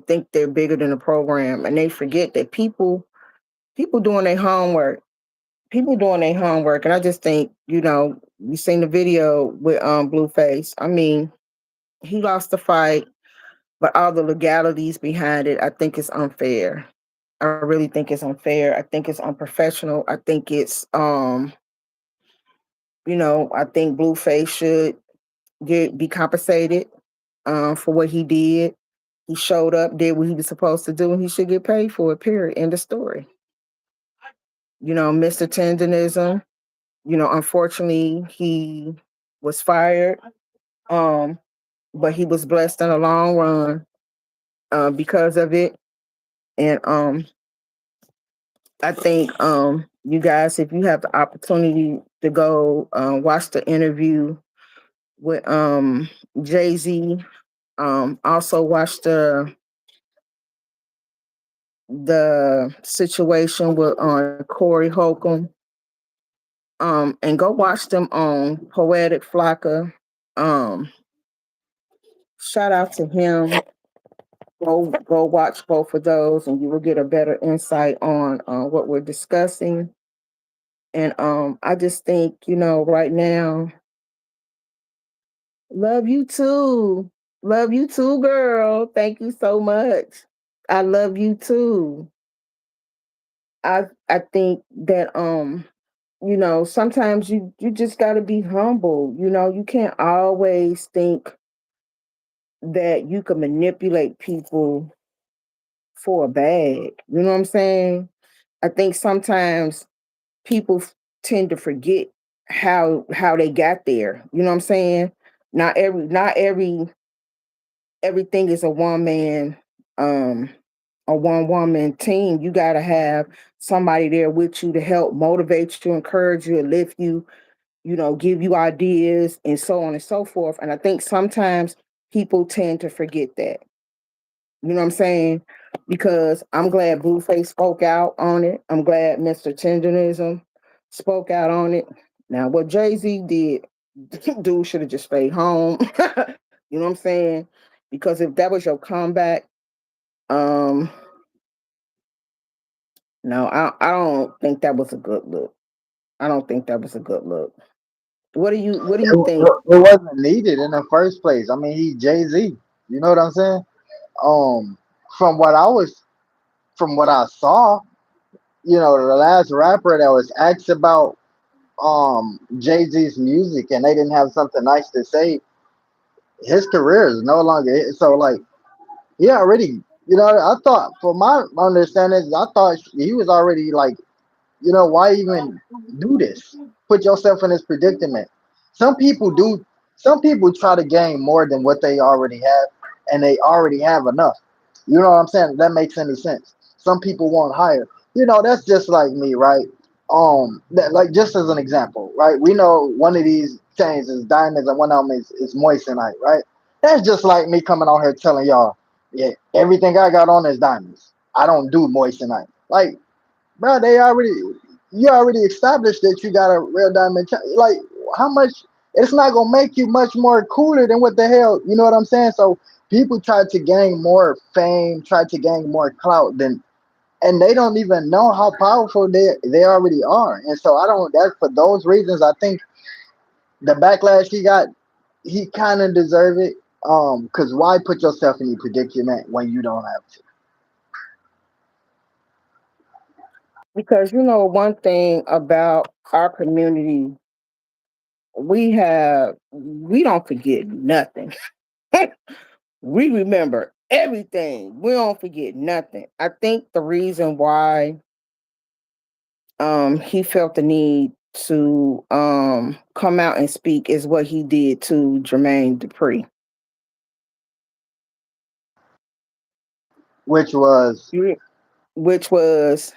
think they're bigger than the program and they forget that people doing their homework. People doing their homework. And I just think, you seen the video with Blueface. I mean, he lost the fight, but all the legalities behind it, I think it's unfair. I really think it's unfair. I think it's unprofessional. I think it's I think Blueface should be compensated for what he did. He showed up, did what he was supposed to do, and he should get paid for it. Period. End of story. Mr. Tendenism. Unfortunately, he was fired. Um, but he was blessed in the long run because of it. And I think you guys, if you have the opportunity to go watch the interview with Jay-Z. Also watch the situation with Corey Holcomb. And go watch them on Poetic Flocka. Um, Shout out to him. Go watch both of those, and you will get a better insight on what we're discussing. And I just think, right now, love you too. Love you too, girl. Thank you so much. I love you too. I think that sometimes you just got to be humble. You can't always think that you can manipulate people for a bag. You know what I'm saying? I think sometimes people tend to forget how they got there. You know what I'm saying? Not everything is um a one woman team. You got to have somebody there with you to help motivate you, encourage you, lift you, give you ideas and so on and so forth. And I think sometimes people tend to forget that. You know what I'm saying? Because I'm glad Blueface spoke out on it. I'm glad Mr. Tenderism spoke out on it. Now, what Jay-Z did, dude should have just stayed home. You know what I'm saying? Because if that was your comeback, um, no, I don't think that was a good look. I don't think that was a good look. What do you think? It wasn't needed in the first place. I mean, he Jay Z. You know what I'm saying? Um, from what I was, from what I saw, the last rapper that was asked about Jay Z's music and they didn't have something nice to say, his career is no longer. So like, he already, I thought, for my understanding, I thought he was already like, why even do this? Put yourself in this predicament. Some people do. Some people try to gain more than what they already have, and they already have enough. You know what I'm saying? If that makes any sense. Some people want higher. That's just like me, right? That, like, just as an example, right? We know one of these chains is diamonds, and one of them is moissanite, right? That's just like me coming on here telling y'all, yeah, everything I got on is diamonds. I don't do moissanite. Like, bro, you already established that you got a real diamond. Like, how much? It's not gonna make you much more cooler than what the hell. You know what I'm saying? So people try to gain more fame, try to gain more clout than, and they don't even know how powerful they already are. And so I don't. That for those reasons, I think the backlash he got, he kind of deserve it. Because why put yourself in a predicament when you don't have to? Because one thing about our community, we don't forget nothing. We remember everything. We don't forget nothing. I think the reason why he felt the need to come out and speak is what he did to Jermaine Dupri. Which was Which was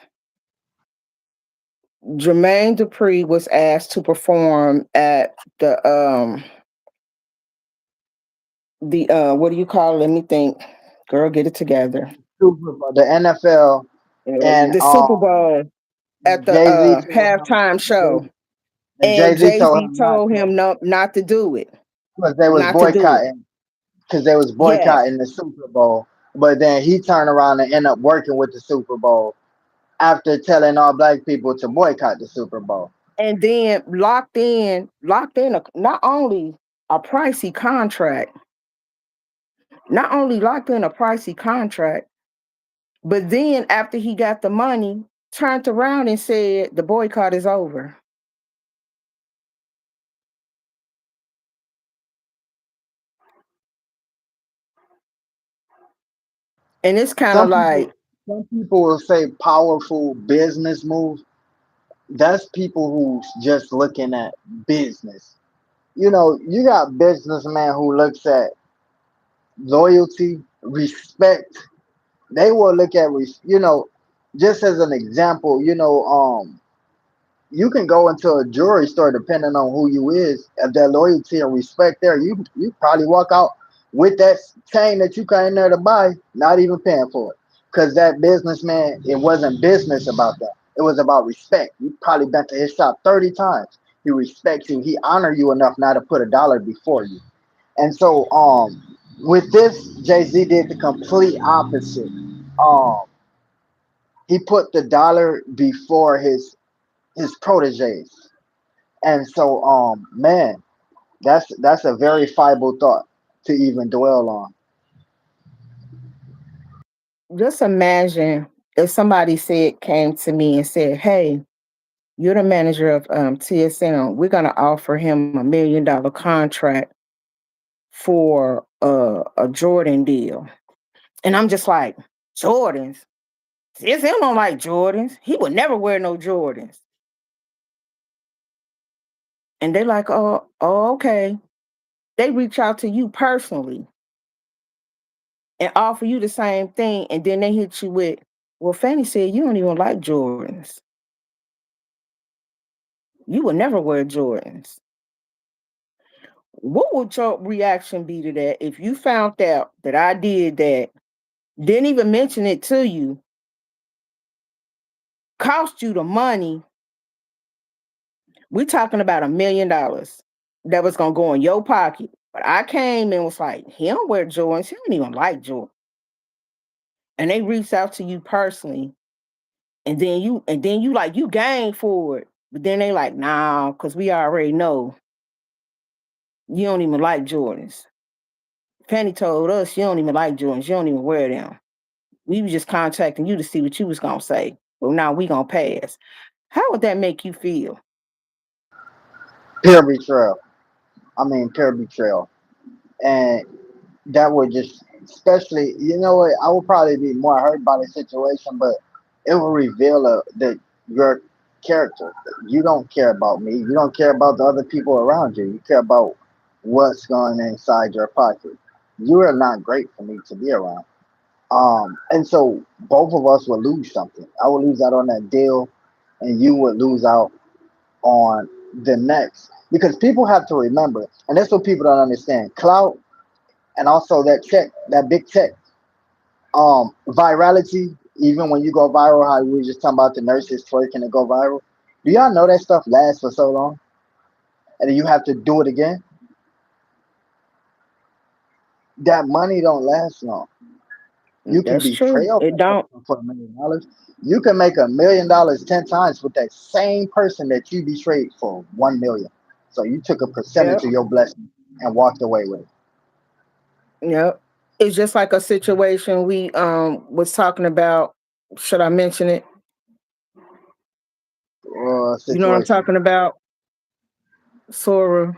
Jermaine Dupri was asked to perform at the what do you call it? Let me think. Girl, get it together. Super Bowl, the NFL, and The Super Bowl at the Jay Z told halftime show. him, and And Jay Z Jay told Z him not told to him not to do it. because they was Not to do it. boycotting Yes. the Super Bowl. But then he turned around and ended up working with the Super Bowl after telling all black people to boycott the Super Bowl. And then locked in not only a pricey contract, not only locked in a pricey contract, but then after he got the money, turned around and said the boycott is over. And it's kind of Some people, like, some people will say powerful business moves. That's people who's just looking at business. You got businessman who looks at loyalty, respect. They will look at, just as an example, you can go into a jewelry store depending on who you is. If that loyalty and respect there, you probably walk out with that chain that you came there to buy, not even paying for it. Cause that businessman, it wasn't business about that. It was about respect. You probably been to his shop 30 times. He respects you. He honor you enough not to put a dollar before you. And so with this, Jay-Z did the complete opposite. He put the dollar before his proteges. And so man, that's a very fiable thought to even dwell on. Just imagine if somebody said came to me and said, "Hey, you're the manager of TSM. We're gonna offer him $1 million contract for a Jordan deal." And I'm just like, Jordans? TSM don't like Jordans. He would never wear no Jordans. And they're like, oh, okay. They reach out to you personally and offer you the same thing, and then they hit you with, well, Fanny said you don't even like Jordans. You would never wear Jordans. What would your reaction be to that if you found out that I did that, didn't even mention it to you, cost you the money? We're talking about $1 million that was gonna go in your pocket. But I came and was like, he don't wear Jordans, he don't even like Jordans. And they reached out to you personally, and then you like you gang for it. But then they like, nah, because we already know you don't even like Jordans. Penny told us you don't even like Jordans, you don't even wear them. We was just contacting you to see what you was gonna say. Well, now we gonna pass. How would that make you feel? Pure betrayal. I mean, pure betrayal. And that would just, especially, you know what, I would probably be more hurt by the situation, but it will reveal that your character. You don't care about me. You don't care about the other people around you. You care about what's going inside your pocket. You are not great for me to be around. And so both of us would lose something. I would lose out on that deal, and you would lose out on the next. Because people have to remember, and that's what people don't understand. Clout and also that check, that big check. Virality, even when you go viral, how we were just talking about the nurses twerking and go viral. Do y'all know that stuff lasts for so long? And then you have to do it again? That money don't last long. You can That's true. betray a It don't. person for $1 million. You can make $1 million 10 times with that same person that you betrayed for 1 million. So you took a percentage Yep. of your blessing and walked away with it. Yep. It's just like a situation we was talking about. Should I mention it? You know what I'm Situation. talking about, Sora?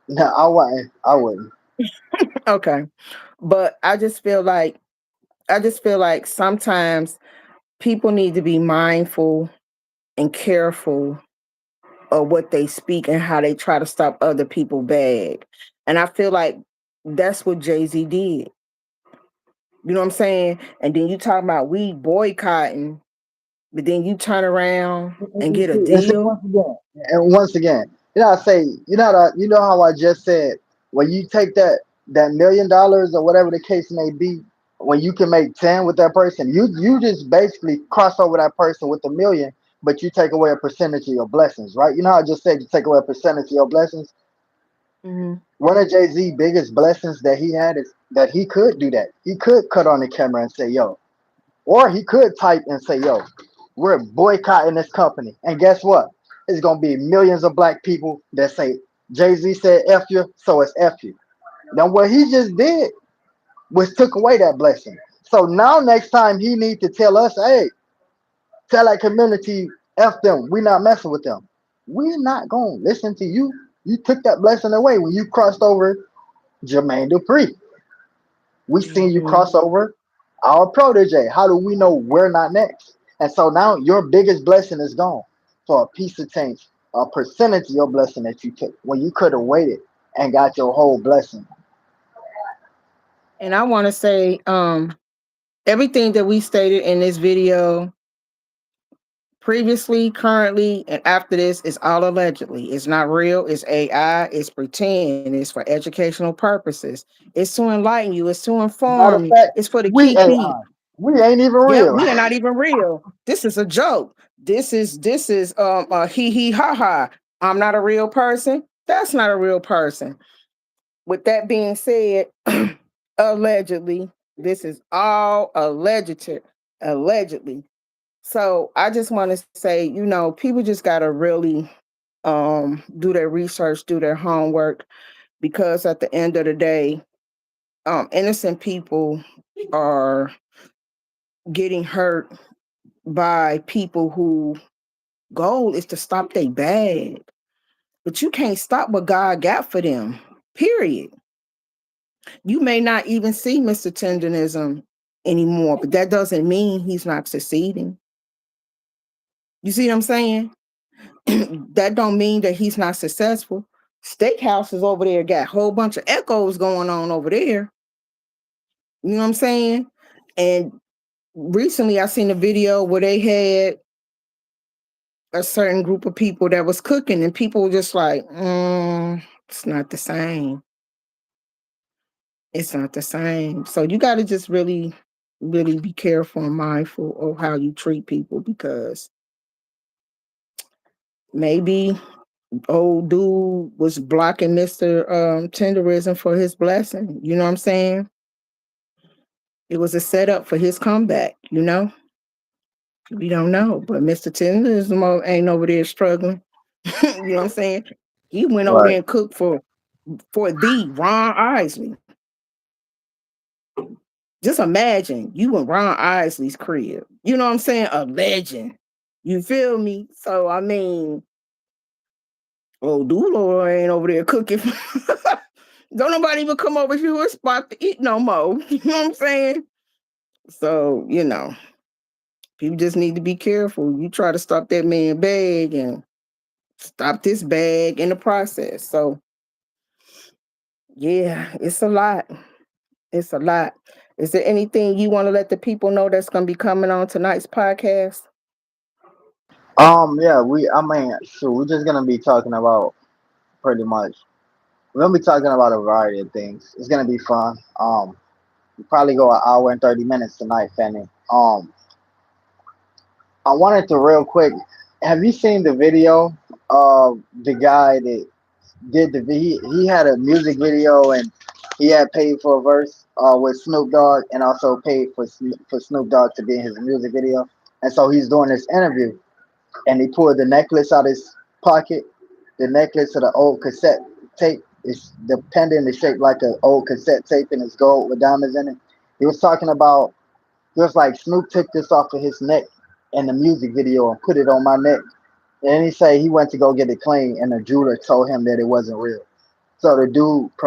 No, I wouldn't. I wouldn't. Okay. But I just feel like sometimes people need to be mindful and careful of what they speak and how they try to stop other people bad. And I feel like that's what Jay-Z did. You know what I'm saying? And then you talking about we boycotting, but then you turn around and get a And see, deal. once again, I say, you know how I just said, when you take that $1 million or whatever the case may be, when you can make 10 with that person, you just basically cross over that person with 1 million, but you take away a percentage of your blessings, right? You know how I just said you take away a percentage of your blessings. Hmm. One of Jay Z biggest blessings that he had is that he could do that. He could cut on the camera and say, "Yo," or he could type and say, "Yo, we're boycotting this company." And guess what? It's gonna be millions of black people that say Jay Z said F you, so it's F you. Now what he just did was took away that blessing. So now next time he need to tell us, hey, tell that community F them. We not messing with them. We're not gonna listen to you. You took that blessing away when you crossed over Jermaine Dupri. We seen you Hmm. cross over our protege. How do we know we're not next? And so now your biggest blessing is gone for a piece of change, a percentage of your blessing that you took when you could have waited and got your whole blessing. And I want to say, everything that we stated in this video, Previously, currently, and after this is all allegedly. It's not real. It's AI. It's pretend. It's for educational purposes. It's to enlighten you. It's to inform Matter you. of fact, It's for the we kiki. AI. We ain't even Yep, real. we are not even real. This is a joke. This is he ha ha. I'm not a real person. That's not a real person. With that being said, allegedly, this is all allegedly. So I just want to say, people just gotta really do their research, do their homework, because at the end of the day, innocent people are getting hurt by people who goal is to stop their bad. But you can't stop what God got for them. Period. You may not even see Mr. Tenderism anymore, but that doesn't mean he's not succeeding. You see what I'm saying? That don't mean that he's not successful. Steakhouses over there got a whole bunch of echoes going on over there. You know what I'm saying? And recently I seen a video where they had a certain group of people that was cooking, and people were just like, it's not the same. It's not the same. So you got to just really, really be careful and mindful of how you treat people, because maybe old dude was blocking Mr. Tenderism for his blessing. You know what I'm saying? It was a setup for his comeback. We don't know. But Mr. Tenderism ain't over there struggling. You know what I'm saying? He went over Right. there and cooked for the Ron Isley. Just imagine you in Ron Isley's crib. You know what I'm saying? A legend. You feel me? So I mean, old Doodle ain't over there cooking. Don't nobody even come over to a spot to eat no more. You know what I'm saying? So, people just need to be careful. You try to stop that man bag and stop this bag in the process. So yeah, it's a lot. It's a lot. Is there anything you want to let the people know that's going to be coming on tonight's podcast? Yeah, I mean, shoot, we're just gonna be talking about pretty much. We're gonna be talking about a variety of things. It's gonna be fun. We probably go an hour and 30 minutes tonight, Fanny. I wanted to real quick. Have you seen the video of the guy that did he had a music video and he had paid for a verse with Snoop Dogg and also paid for Snoop Dogg to be in his music video. And so he's doing this interview and he pulled the necklace out his pocket. The necklace of the old cassette tape is the pendant is shaped like an old cassette tape and it's gold with diamonds in it. He was talking about he was like Snoop took this off of his neck in the music video and put it on my neck. And he say he went to go get it clean and the jeweler told him that it wasn't real. So Ooh. the dude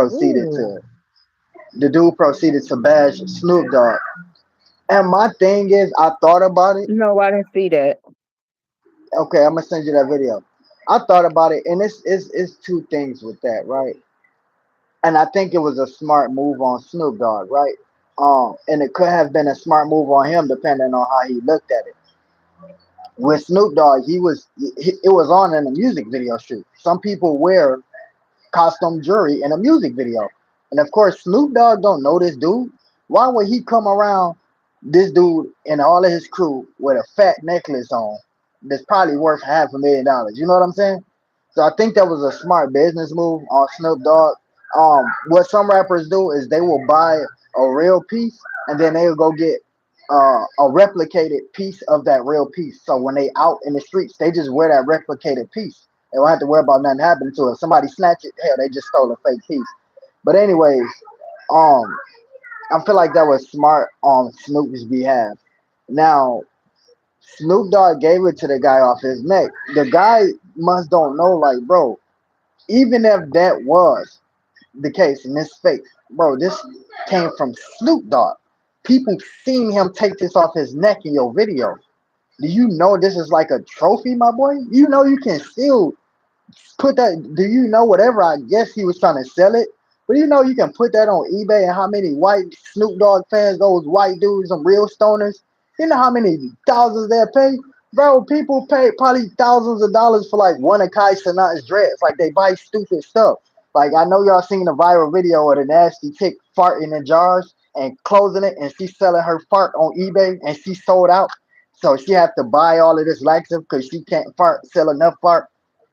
proceeded to bash Snoop Dogg. And my thing is, I thought about it. No, I didn't see that. Okay, I'm gonna send you that video. I thought about it, and it's two things with that, right? And I think it was a smart move on Snoop Dogg, right? And it could have been a smart move on him, depending on how he looked at it. With Snoop Dogg, it was on in a music video shoot. Some people wear costume jury in a music video. And of course, Snoop Dogg don't know this dude. Why would he come around this dude and all of his crew with a fat necklace on that's probably worth $500,000? You know what I'm saying? So I think that was a smart business move on Snoop Dogg. What some rappers do is they will buy a real piece and then they'll go get a replicated piece of that real piece. So when they out in the streets, they just wear that replicated piece. They don't have to worry about nothing happening to it. If somebody snatch it, hell, they just stole a fake piece. But anyways, um, I feel like that was smart on Snoop's behalf. Now, Snoop Dogg gave it to the guy off his neck. The guy must don't know, like, bro, even if that was the case in this fake, bro, this came from Snoop Dogg. People seen him take this off his neck in your video. Do you know this is like a trophy, my boy? You know you can still put that. Do you know whatever? I guess he was trying to sell it, but you know you can put that on eBay and how many white Snoop Dogg fans, those white dudes, some real stoners, you know how many thousands they'll pay. Bro, people pay probably thousands of dollars for like one of Kai Cenat's dreads. Like they buy stupid stuff. Like I know y'all seen the viral video of the nasty chick farting in jars and closing it, and she's selling her fart on eBay, and she sold out. So she have to buy all of this laxative because she can't sell enough fart.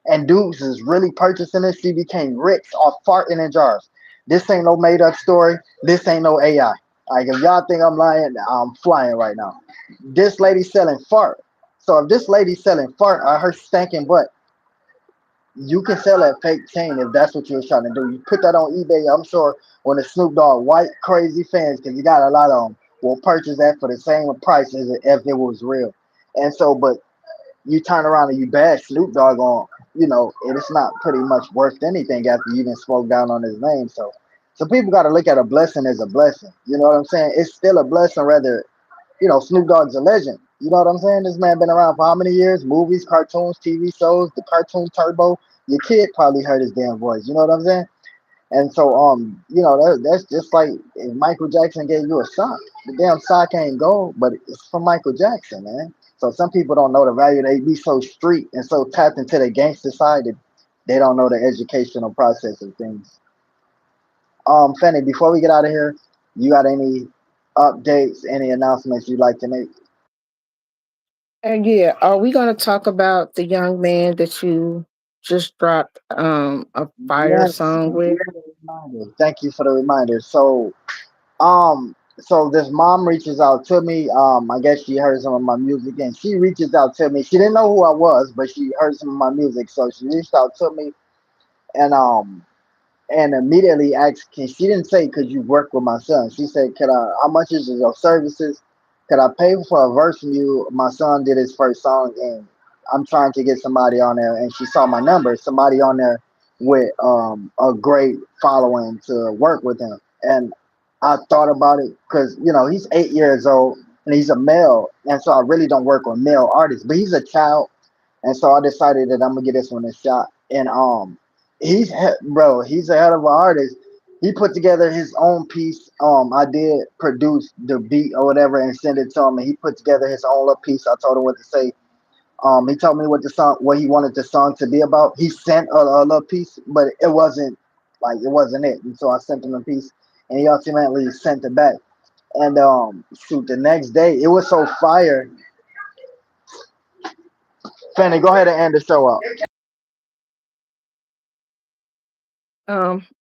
And dudes is really purchasing it. She became rich off farting in jars. This ain't no made up story. This ain't no AI. Like if y'all think I'm lying, I'm flying right now. This lady selling fart. So if this lady selling fart or her stinking butt, you can sell that fake chain if that's what you're trying to do. You put that on eBay. I'm sure when the Snoop Dogg white crazy fans, because you got a lot of them, will purchase that for the same price as if it was real. And so, but you turn around and you bash Snoop Dogg on, it's not pretty much worth anything after you even spoke down on his name. So people got to look at a blessing as a blessing. You know what I'm saying? It's still a blessing, whether Snoop Dogg's a legend. You know what I'm saying? This man been around for how many years? Movies, cartoons, TV shows, the cartoon Turbo. Your kid probably heard his damn voice. You know what I'm saying? And so, that's just like if Michael Jackson gave you a sock. The damn sock ain't gold, but it's from Michael Jackson, man. So some people don't know the value. They be so street and so tapped into the gangster side that they don't know the educational process of things. Fanny, before we get out of here, you got any updates, any announcements you'd like to make? And yeah, are we going to talk about the young man that you just dropped a fire Yes, song thank you with? for the reminder. Thank you for the reminder. So this mom reaches out to me. I guess she heard some of my music, and she reaches out to me. She didn't know who I was, but she heard some of my music, so she reached out to me, and immediately asked, can she didn't say could you work with my son? She said, could I how much is your services? Could I pay for a verse from you? My son did his first song and I'm trying to get somebody on there and she saw my number, somebody on there with a great following to work with him. And I thought about it because he's 8 years old and he's a male, and so I really don't work with male artists, but he's a child, and so I decided that I'm gonna get this one a shot. And bro, he's a hell of an artist. He put together his own piece. I did produce the beat or whatever and send it to him, and he put together his own little piece. I told him what to say. He told me what he wanted the song to be about. He sent a little piece, but it wasn't it. And so I sent him a piece, and he ultimately sent it back. And shoot, the next day it was so fire. Fanny, go ahead and end the show out.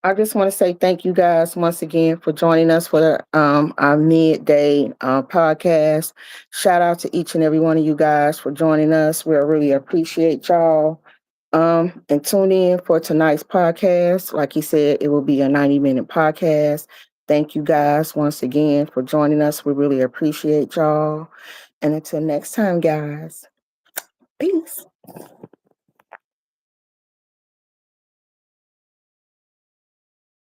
I just want to say thank you guys once again for joining us for our midday podcast. Shout out to each and every one of you guys for joining us. We really appreciate y'all. And tune in for tonight's podcast. Like he said, it will be a 90-minute podcast. Thank you guys once again for joining us. We really appreciate y'all. And until next time, guys, peace.